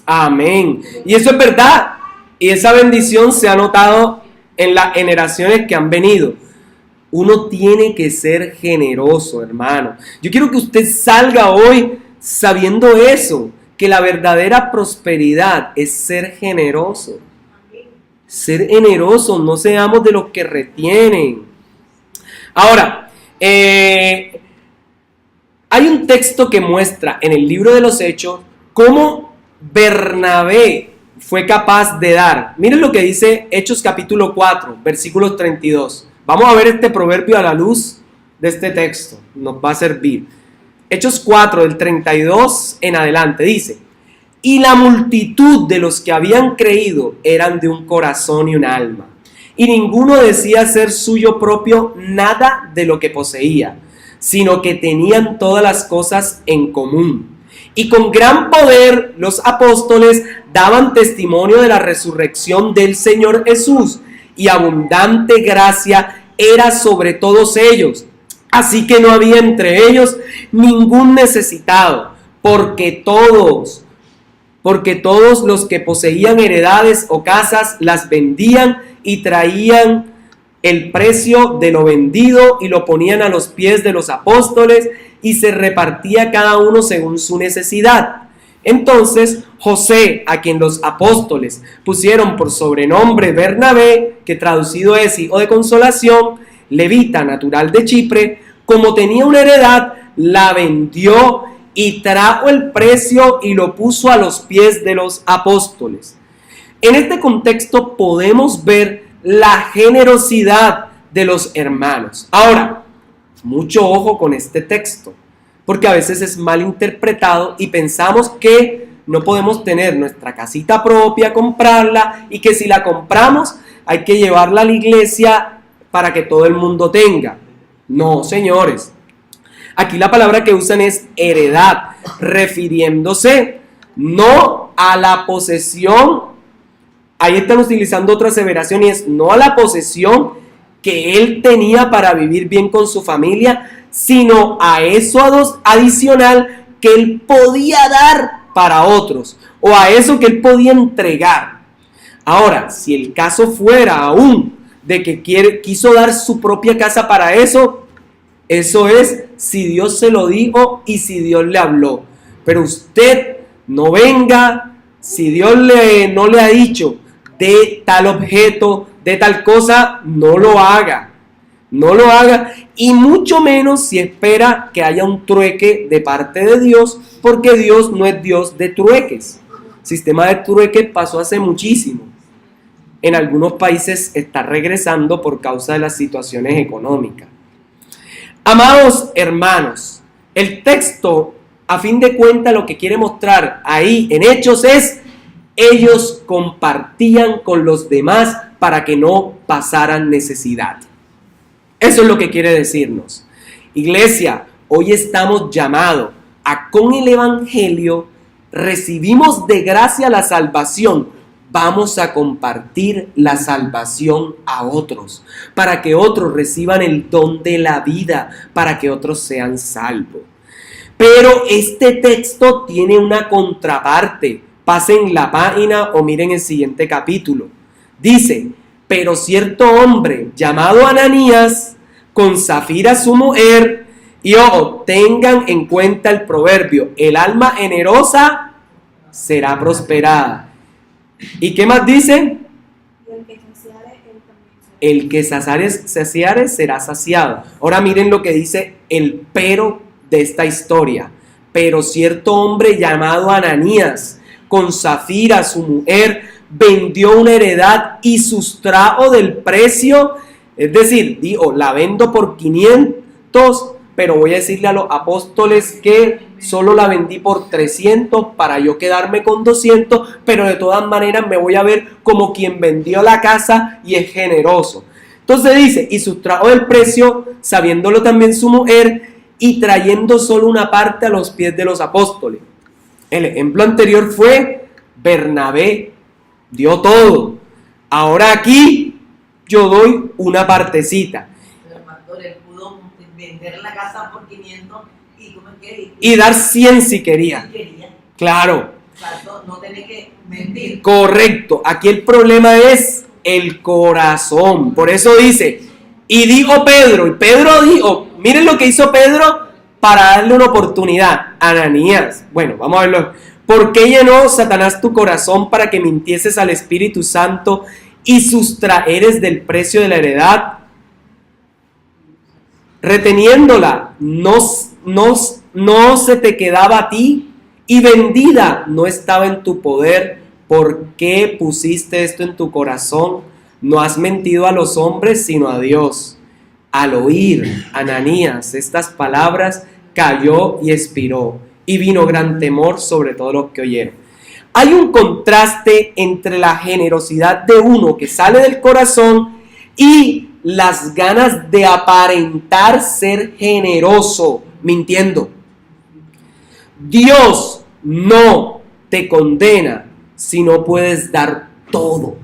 Amén. Y eso es verdad. Y esa bendición se ha notado en las generaciones que han venido. Uno tiene que ser generoso, hermano. Yo quiero que usted salga hoy sabiendo eso, que la verdadera prosperidad es ser generoso. Ser generoso, no seamos de los que retienen. Ahora, hay un texto que muestra en el libro de los Hechos cómo Bernabé fue capaz de dar. Miren lo que dice Hechos capítulo 4, versículos 32. Vamos a ver este proverbio a la luz de este texto. Nos va a servir. Hechos 4, del 32 en adelante, dice: y la multitud de los que habían creído eran de un corazón y un alma, y ninguno decía ser suyo propio nada de lo que poseía, sino que tenían todas las cosas en común. Y con gran poder los apóstoles daban testimonio de la resurrección del Señor Jesús, y abundante gracia era sobre todos ellos. Así que no había entre ellos ningún necesitado, porque todos los que poseían heredades o casas las vendían y traían el precio de lo vendido y lo ponían a los pies de los apóstoles y se repartía cada uno según su necesidad. Entonces José, a quien los apóstoles pusieron por sobrenombre Bernabé, que traducido es hijo de consolación, levita natural de Chipre, como tenía una heredad, la vendió y trajo el precio y lo puso a los pies de los apóstoles. En este contexto podemos ver la generosidad de los hermanos. Ahora, mucho ojo con este texto, porque a veces es mal interpretado y pensamos que no podemos tener nuestra casita propia, comprarla, y que si la compramos hay que llevarla a la iglesia para que todo el mundo tenga. No, señores. Aquí la palabra que usan es heredad, refiriéndose no a la posesión. Ahí están utilizando otra aseveración y es no a la posesión que él tenía para vivir bien con su familia, sino a eso adicional que él podía dar para otros, o a eso que él podía entregar. Ahora, si el caso fuera aún de que quiso dar su propia casa para eso, eso es si Dios se lo dijo y si Dios le habló. Pero usted no venga, si Dios no le ha dicho de tal objeto, de tal cosa, no lo haga. No lo haga, y mucho menos si espera que haya un trueque de parte de Dios, porque Dios no es Dios de trueques. El sistema de trueques pasó hace muchísimo. En algunos países está regresando por causa de las situaciones económicas. Amados hermanos, el texto, a fin de cuentas, lo que quiere mostrar ahí en Hechos es: ellos compartían con los demás para que no pasaran necesidad. Eso es lo que quiere decirnos. Iglesia, hoy estamos llamados a, con el Evangelio, recibimos de gracia la salvación. Vamos a compartir la salvación a otros, para que otros reciban el don de la vida, para que otros sean salvos. Pero este texto tiene una contraparte. Pasen la página o miren el siguiente capítulo. Dice: pero cierto hombre llamado Ananías, con Zafira su mujer, y ojo, tengan en cuenta el proverbio, el alma generosa será prosperada. ¿Y qué más dice? El que saciare será saciado. Ahora miren lo que dice el pero de esta historia. Pero cierto hombre llamado Ananías, con Zafira su mujer, vendió una heredad y sustrajo del precio, es decir, dijo, la vendo por 500, pero voy a decirle a los apóstoles que solo la vendí por 300 para yo quedarme con 200, pero de todas maneras me voy a ver como quien vendió la casa y es generoso. Entonces dice, y sustrajo del precio, sabiéndolo también su mujer, y trayendo solo una parte a los pies de los apóstoles. El ejemplo anterior fue Bernabé, dio todo. Ahora aquí yo doy una partecita. Pero pastor, él pudo vender la casa por 500 y ¿cómo es que? Y dar 100 si quería. Si quería. Claro. Exacto, no tiene que mentir. Correcto. Aquí el problema es el corazón. Por eso dice, y dijo Pedro, y Pedro dijo, miren lo que hizo Pedro para darle una oportunidad. Ananías, bueno, vamos a verlo. ¿Por qué llenó Satanás tu corazón para que mintieses al Espíritu Santo y sustraeres del precio de la heredad? Reteniéndola, no se te quedaba a ti, y vendida no estaba en tu poder. ¿Por qué pusiste esto en tu corazón? No has mentido a los hombres, sino a Dios. Al oír Ananías estas palabras, cayó y expiró, y vino gran temor sobre todos los que oyeron. Hay un contraste entre la generosidad de uno que sale del corazón y las ganas de aparentar ser generoso, mintiendo. Dios no te condena si no puedes dar todo.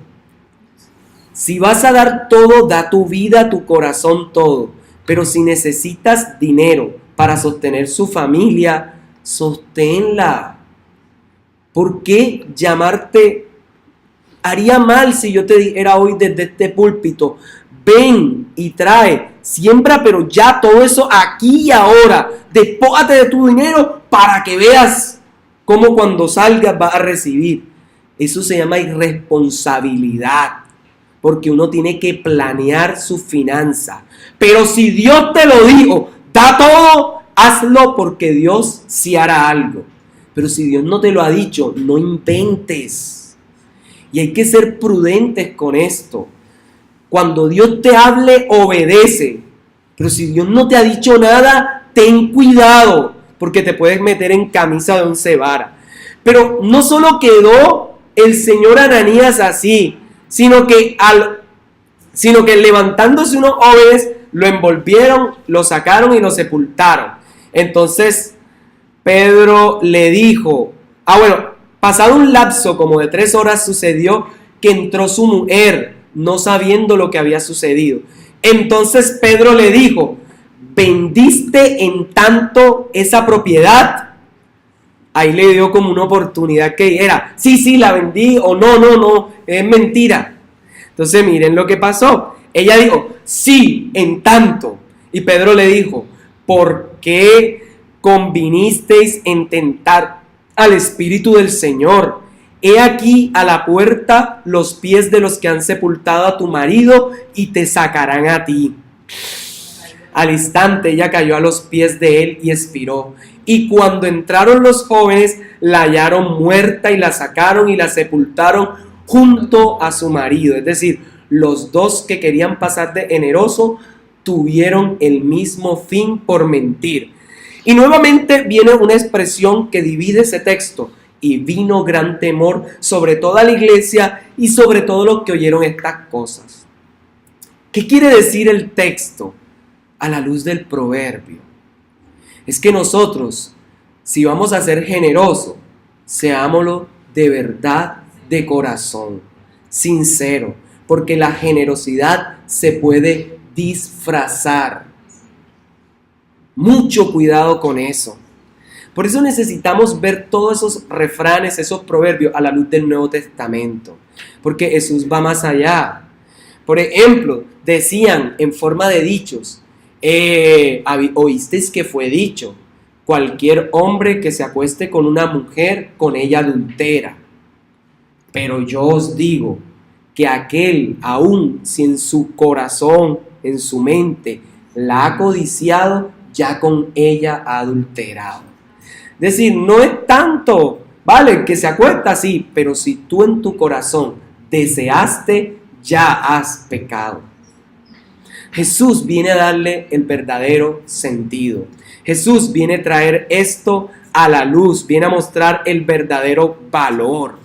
Si vas a dar todo, da tu vida, tu corazón, todo. Pero si necesitas dinero para sostener su familia, sosténla. ¿Por qué llamarte? Haría mal si yo te dijera hoy desde este púlpito, ven y trae, siembra, pero ya todo eso aquí y ahora, despójate de tu dinero para que veas cómo cuando salgas vas a recibir. Eso se llama irresponsabilidad, porque uno tiene que planear su finanza. Pero si Dios te lo dijo, da todo, hazlo porque Dios sí hará algo. Pero si Dios no te lo ha dicho, no inventes. Y hay que ser prudentes con esto. Cuando Dios te hable, obedece. Pero si Dios no te ha dicho nada, ten cuidado, porque te puedes meter en camisa de 11 varas. Pero no solo quedó el señor Ananías así, sino que levantándose unos jóvenes, lo envolvieron, lo sacaron y lo sepultaron. Entonces Pedro le dijo, pasado un lapso como de 3 horas sucedió que entró su mujer, no sabiendo lo que había sucedido. Entonces Pedro le dijo, ¿vendiste en tanto esa propiedad? Ahí le dio como una oportunidad que era, sí, la vendí, o no, es mentira. Entonces miren lo que pasó. Ella dijo, sí, en tanto. Y Pedro le dijo, ¿por qué convinisteis en tentar al Espíritu del Señor? He aquí a la puerta los pies de los que han sepultado a tu marido y te sacarán a ti. Al instante ella cayó a los pies de él y expiró. Y cuando entraron los jóvenes, la hallaron muerta y la sacaron y la sepultaron junto a su marido. Es decir, los dos que querían pasar de generoso tuvieron el mismo fin por mentir. Y nuevamente viene una expresión que divide ese texto. Y vino gran temor sobre toda la iglesia y sobre todos los que oyeron estas cosas. ¿Qué quiere decir el texto a la luz del proverbio? Es que nosotros, si vamos a ser generosos, seámoslo de verdad, de corazón, sincero, porque la generosidad se puede disfrazar. Mucho cuidado con eso. Por eso necesitamos ver todos esos refranes, esos proverbios a la luz del Nuevo Testamento, porque Jesús va más allá. Por ejemplo, decían en forma de dichos, oísteis que fue dicho, cualquier hombre que se acueste con una mujer, con ella adultera. Pero yo os digo que aquel, aun si en su corazón, en su mente, la ha codiciado, ya con ella ha adulterado. Es decir, no es tanto, vale, que se acuesta así, pero si tú en tu corazón deseaste, ya has pecado. Jesús viene a darle el verdadero sentido. Jesús viene a traer esto a la luz, viene a mostrar el verdadero valor.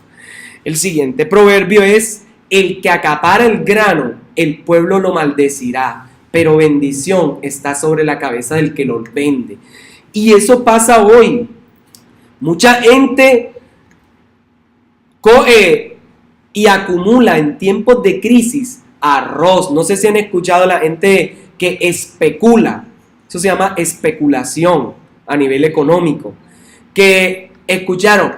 El siguiente proverbio es, el que acapara el grano, el pueblo lo maldecirá, pero bendición está sobre la cabeza del que lo vende. Y eso pasa hoy. Mucha gente coge y acumula en tiempos de crisis arroz. No sé si han escuchado a la gente que especula. Eso se llama especulación a nivel económico. Que escucharon,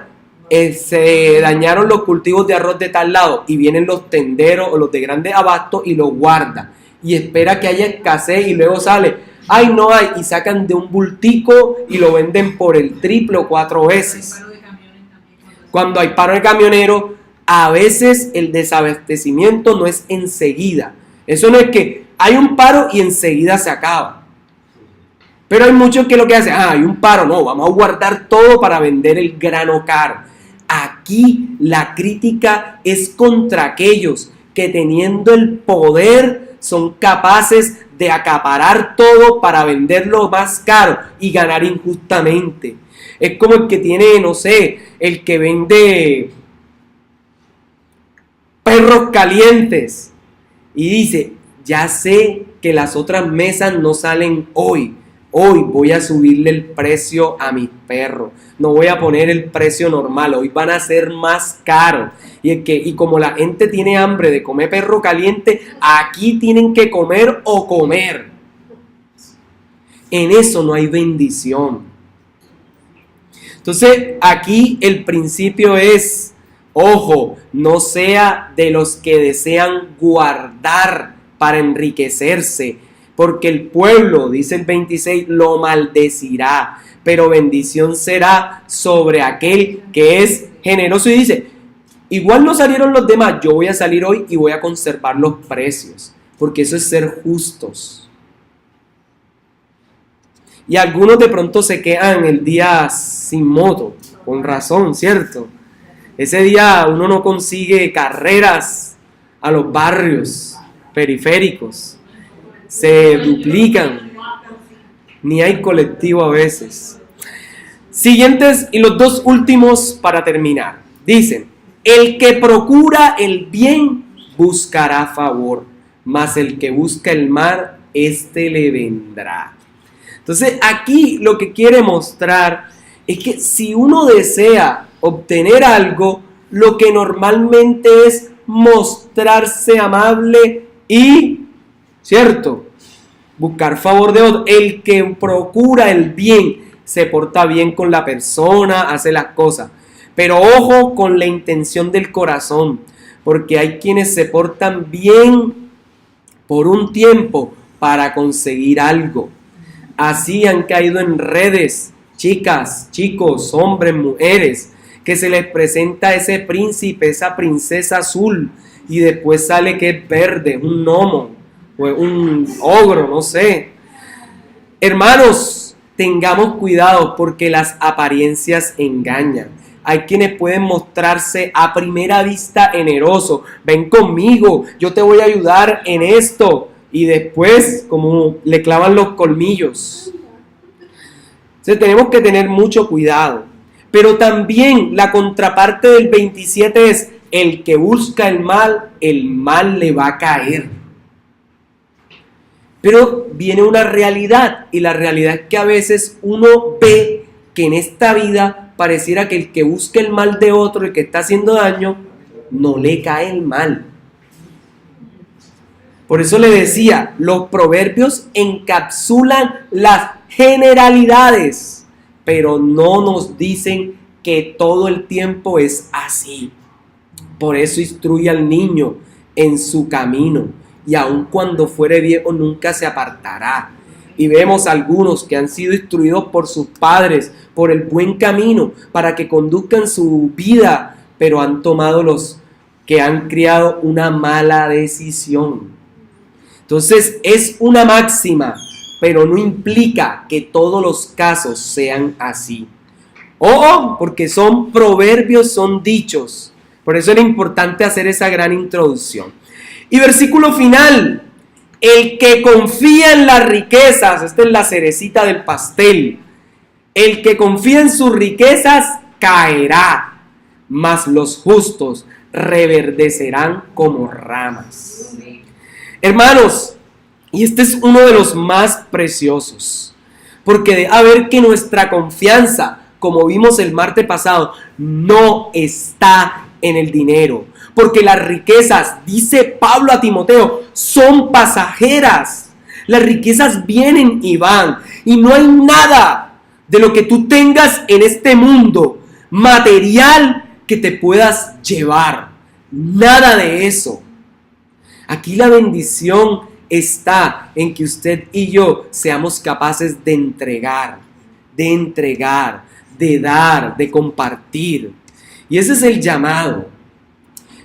se dañaron los cultivos de arroz de tal lado y vienen los tenderos o los de grandes abastos y los guardan. Y espera que haya escasez y luego sale, ay, no hay, y sacan de un bultico y lo venden por el triple o 4 veces. Cuando hay paro de camioneros, a veces el desabastecimiento no es enseguida. Eso no es que hay un paro y enseguida se acaba. Pero hay muchos que lo que hacen, hay un paro, no, vamos a guardar todo para vender el grano caro. Aquí la crítica es contra aquellos que teniendo el poder son capaces de acaparar todo para venderlo más caro y ganar injustamente. Es como el que tiene, no sé, el que vende perros calientes y dice, ya sé que las otras mesas no salen hoy voy a subirle el precio a mis perros, no voy a poner el precio normal, hoy van a ser más caros. Y como la gente tiene hambre de comer perro caliente, aquí tienen que comer o comer. En eso no hay bendición. Entonces aquí el principio es, ojo, no sea de los que desean guardar para enriquecerse, porque el pueblo, dice el 26, lo maldecirá, pero bendición será sobre aquel que es generoso. Y dice, igual no salieron los demás, yo voy a salir hoy y voy a conservar los precios, porque eso es ser justos. Y algunos de pronto se quedan el día sin moto, con razón, ¿cierto? Ese día uno no consigue carreras a los barrios periféricos, se duplican, ni hay colectivo a veces. Siguientes y los dos últimos para terminar. Dicen, el que procura el bien buscará favor, mas el que busca el mal, éste le vendrá. Entonces aquí lo que quiere mostrar es que si uno desea obtener algo, lo que normalmente es mostrarse amable y, ¿cierto?, buscar favor de otro. El que procura el bien se porta bien con la persona, hace las cosas. Pero ojo con la intención del corazón, porque hay quienes se portan bien por un tiempo para conseguir algo. Así han caído en redes chicas, chicos, hombres, mujeres, que se les presenta ese príncipe, esa princesa azul, y después sale que es verde, un gnomo, o un ogro, no sé. Hermanos, tengamos cuidado porque las apariencias engañan. Hay quienes pueden mostrarse a primera vista generosos. Ven conmigo, yo te voy a ayudar en esto. Y después, como le clavan los colmillos. Entonces tenemos que tener mucho cuidado. Pero también la contraparte del 27 es, el que busca el mal le va a caer. Pero viene una realidad, y la realidad es que a veces uno ve que en esta vida pareciera que el que busca el mal de otro, el que está haciendo daño, no le cae el mal. Por eso le decía, los proverbios encapsulan las generalidades, pero no nos dicen que todo el tiempo es así. Por eso instruye al niño en su camino, y aun cuando fuere viejo nunca se apartará. Y vemos algunos que han sido instruidos por sus padres por el buen camino para que conduzcan su vida, pero han tomado los que han criado una mala decisión. Entonces es una máxima, pero no implica que todos los casos sean así. Porque son proverbios, son dichos. Por eso era importante hacer esa gran introducción. Y versículo final, el que confía en las riquezas, esta es la cerecita del pastel, el que confía en sus riquezas caerá, mas los justos reverdecerán como ramas. Hermanos, y este es uno de los más preciosos, porque de ver que nuestra confianza, como vimos el martes pasado, no está en el dinero, porque las riquezas, dice Pablo a Timoteo, son pasajeras. Las riquezas vienen y van, y no hay nada de lo que tú tengas en este mundo material que te puedas llevar. Nada de eso. Aquí la bendición está en que usted y yo seamos capaces de entregar, de dar, de compartir. Y ese es el llamado.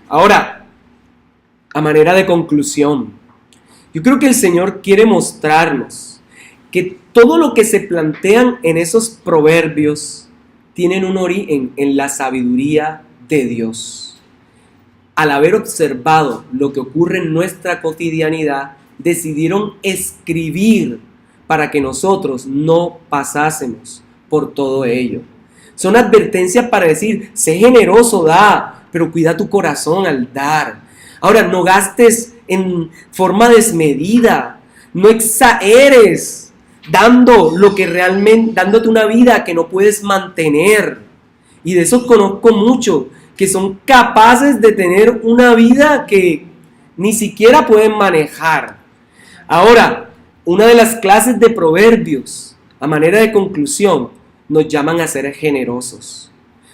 Ahora, a manera de conclusión, yo creo que el Señor quiere mostrarnos que todo lo que se plantean en esos proverbios tienen un origen en la sabiduría de Dios. Al haber observado lo que ocurre en nuestra cotidianidad, decidieron escribir para que nosotros no pasásemos por todo ello. Son advertencias para decir, sé generoso, da, pero cuida tu corazón al dar. Ahora, no gastes en forma desmedida, no exageres dando lo que realmente, dándote una vida que no puedes mantener. Y de esos conozco mucho, que son capaces de tener una vida que ni siquiera pueden manejar. Ahora, una de las clases de proverbios, a manera de conclusión, nos llaman a ser generosos.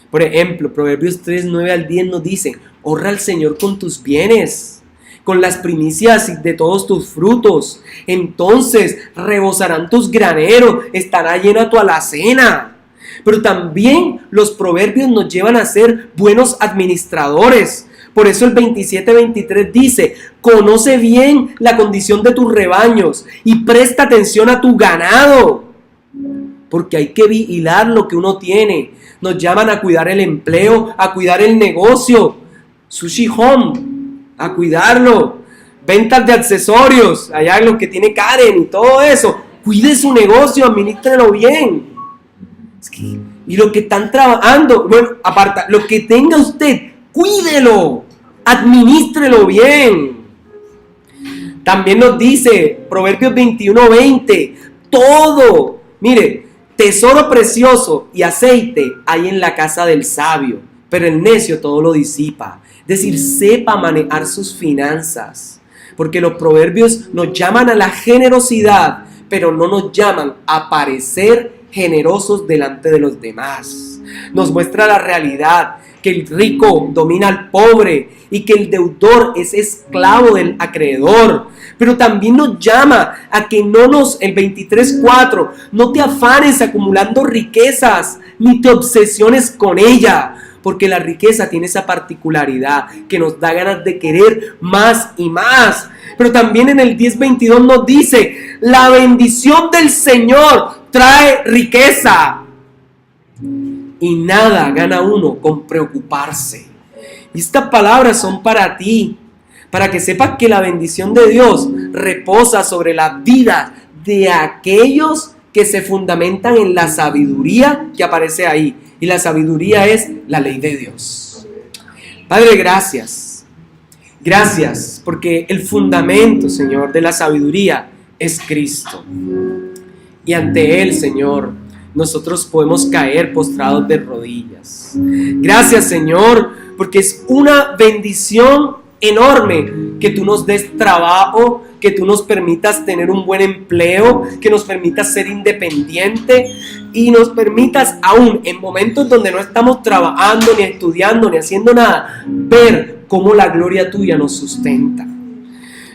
Por ejemplo, Proverbios 3, 9 al 10 nos dice, honra al Señor con tus bienes, con las primicias de todos tus frutos. Entonces rebosarán tus graneros, estará llena tu alacena. Pero también los proverbios nos llevan a ser buenos administradores. Por eso el 27-23 dice: conoce bien la condición de tus rebaños y presta atención a tu ganado. Porque hay que vigilar lo que uno tiene. Nos llaman a cuidar el empleo, a cuidar el negocio. Sushi Home, a cuidarlo. Ventas de accesorios, allá lo que tiene Karen y todo eso. Cuide su negocio, administrelo bien. Y lo que están trabajando, bueno, aparta, lo que tenga usted, cuídelo, administrelo bien. También nos dice Proverbios 21:20, todo, mire, tesoro precioso y aceite hay en la casa del sabio, pero el necio todo lo disipa. Es decir, sepa manejar sus finanzas, porque los proverbios nos llaman a la generosidad, pero no nos llaman a parecer generosos delante de los demás. Nos muestra la realidad, que el rico domina al pobre y que el deudor es esclavo del acreedor. Pero también nos llama a que el 23:4, no te afanes acumulando riquezas, ni te obsesiones con ella, porque la riqueza tiene esa particularidad que nos da ganas de querer más y más. Pero también en el 10:22 nos dice: la bendición del Señor trae riqueza. Y nada gana uno con preocuparse. Y estas palabras son para ti, para que sepas que la bendición de Dios reposa sobre la vida de aquellos que se fundamentan en la sabiduría que aparece ahí. Y la sabiduría es la ley de Dios. Padre, gracias. Gracias, porque el fundamento, Señor, de la sabiduría es Cristo. Y ante Él, Señor, nosotros podemos caer postrados de rodillas. Gracias, Señor, porque es una bendición enorme que tú nos des trabajo, que tú nos permitas tener un buen empleo, que nos permitas ser independiente y nos permitas, aún en momentos donde no estamos trabajando, ni estudiando, ni haciendo nada, ver cómo la gloria tuya nos sustenta.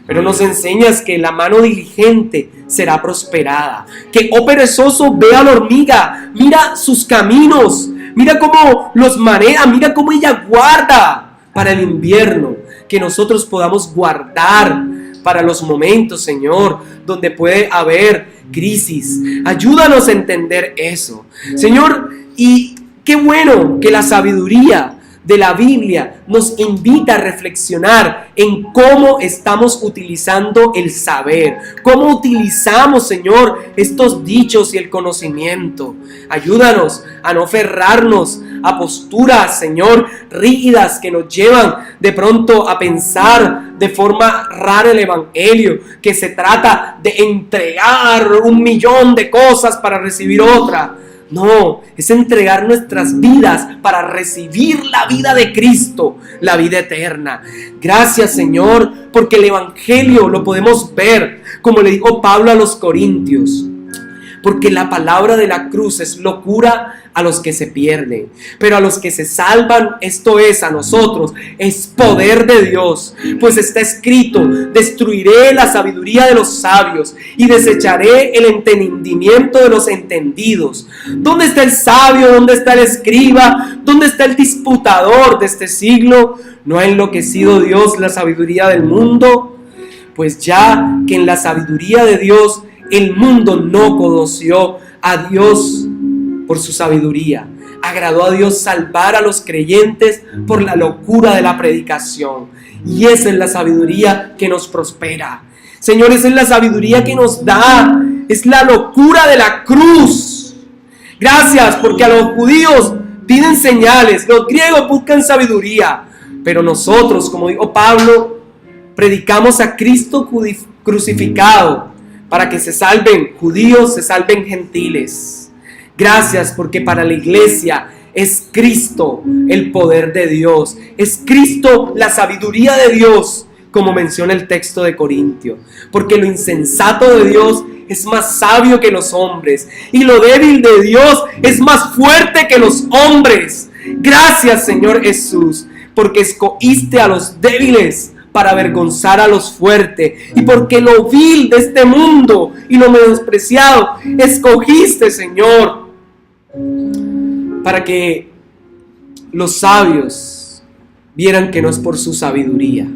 Pero nos enseñas que la mano diligente será prosperada. Que, oh perezoso, ve a la hormiga, mira sus caminos, mira cómo los maneja, mira cómo ella guarda para el invierno. Que nosotros podamos guardar para los momentos, Señor, donde puede haber crisis. Ayúdanos a entender eso, Señor. Y qué bueno que la sabiduría de la Biblia nos invita a reflexionar en cómo estamos utilizando el saber, cómo utilizamos, Señor, estos dichos y el conocimiento. Ayúdanos a no aferrarnos a posturas, Señor, rígidas que nos llevan de pronto a pensar de forma rara el evangelio, que se trata de entregar 1.000.000 de cosas para recibir otra. No, es entregar nuestras vidas para recibir la vida de Cristo, la vida eterna. Gracias, Señor, porque el evangelio lo podemos ver, como le dijo Pablo a los Corintios. Porque la palabra de la cruz es locura a los que se pierden, pero a los que se salvan, esto es, a nosotros, es poder de Dios. Pues está escrito: destruiré la sabiduría de los sabios y desecharé el entendimiento de los entendidos. ¿Dónde está el sabio? ¿Dónde está el escriba? ¿Dónde está el disputador de este siglo? ¿No ha enloquecido Dios la sabiduría del mundo? Pues ya que en la sabiduría de Dios el mundo no conoció a Dios por su sabiduría. Agradó a Dios salvar a los creyentes por la locura de la predicación. Y esa es la sabiduría que nos prospera. Señor, esa es la sabiduría que nos da. Es la locura de la cruz. Gracias, porque a los judíos piden señales, los griegos buscan sabiduría. Pero nosotros, como dijo Pablo, predicamos a Cristo crucificado, para que se salven judíos, se salven gentiles. Gracias, porque para la iglesia es Cristo el poder de Dios. Es Cristo la sabiduría de Dios, como menciona el texto de Corintios. Porque lo insensato de Dios es más sabio que los hombres, y lo débil de Dios es más fuerte que los hombres. Gracias, Señor Jesús, porque escogiste a los débiles para avergonzar a los fuertes, y porque lo vil de este mundo y lo menospreciado escogiste, Señor, para que los sabios vieran que no es por su sabiduría,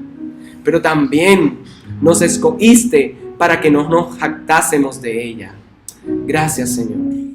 pero también nos escogiste para que no nos jactásemos de ella. Gracias, Señor.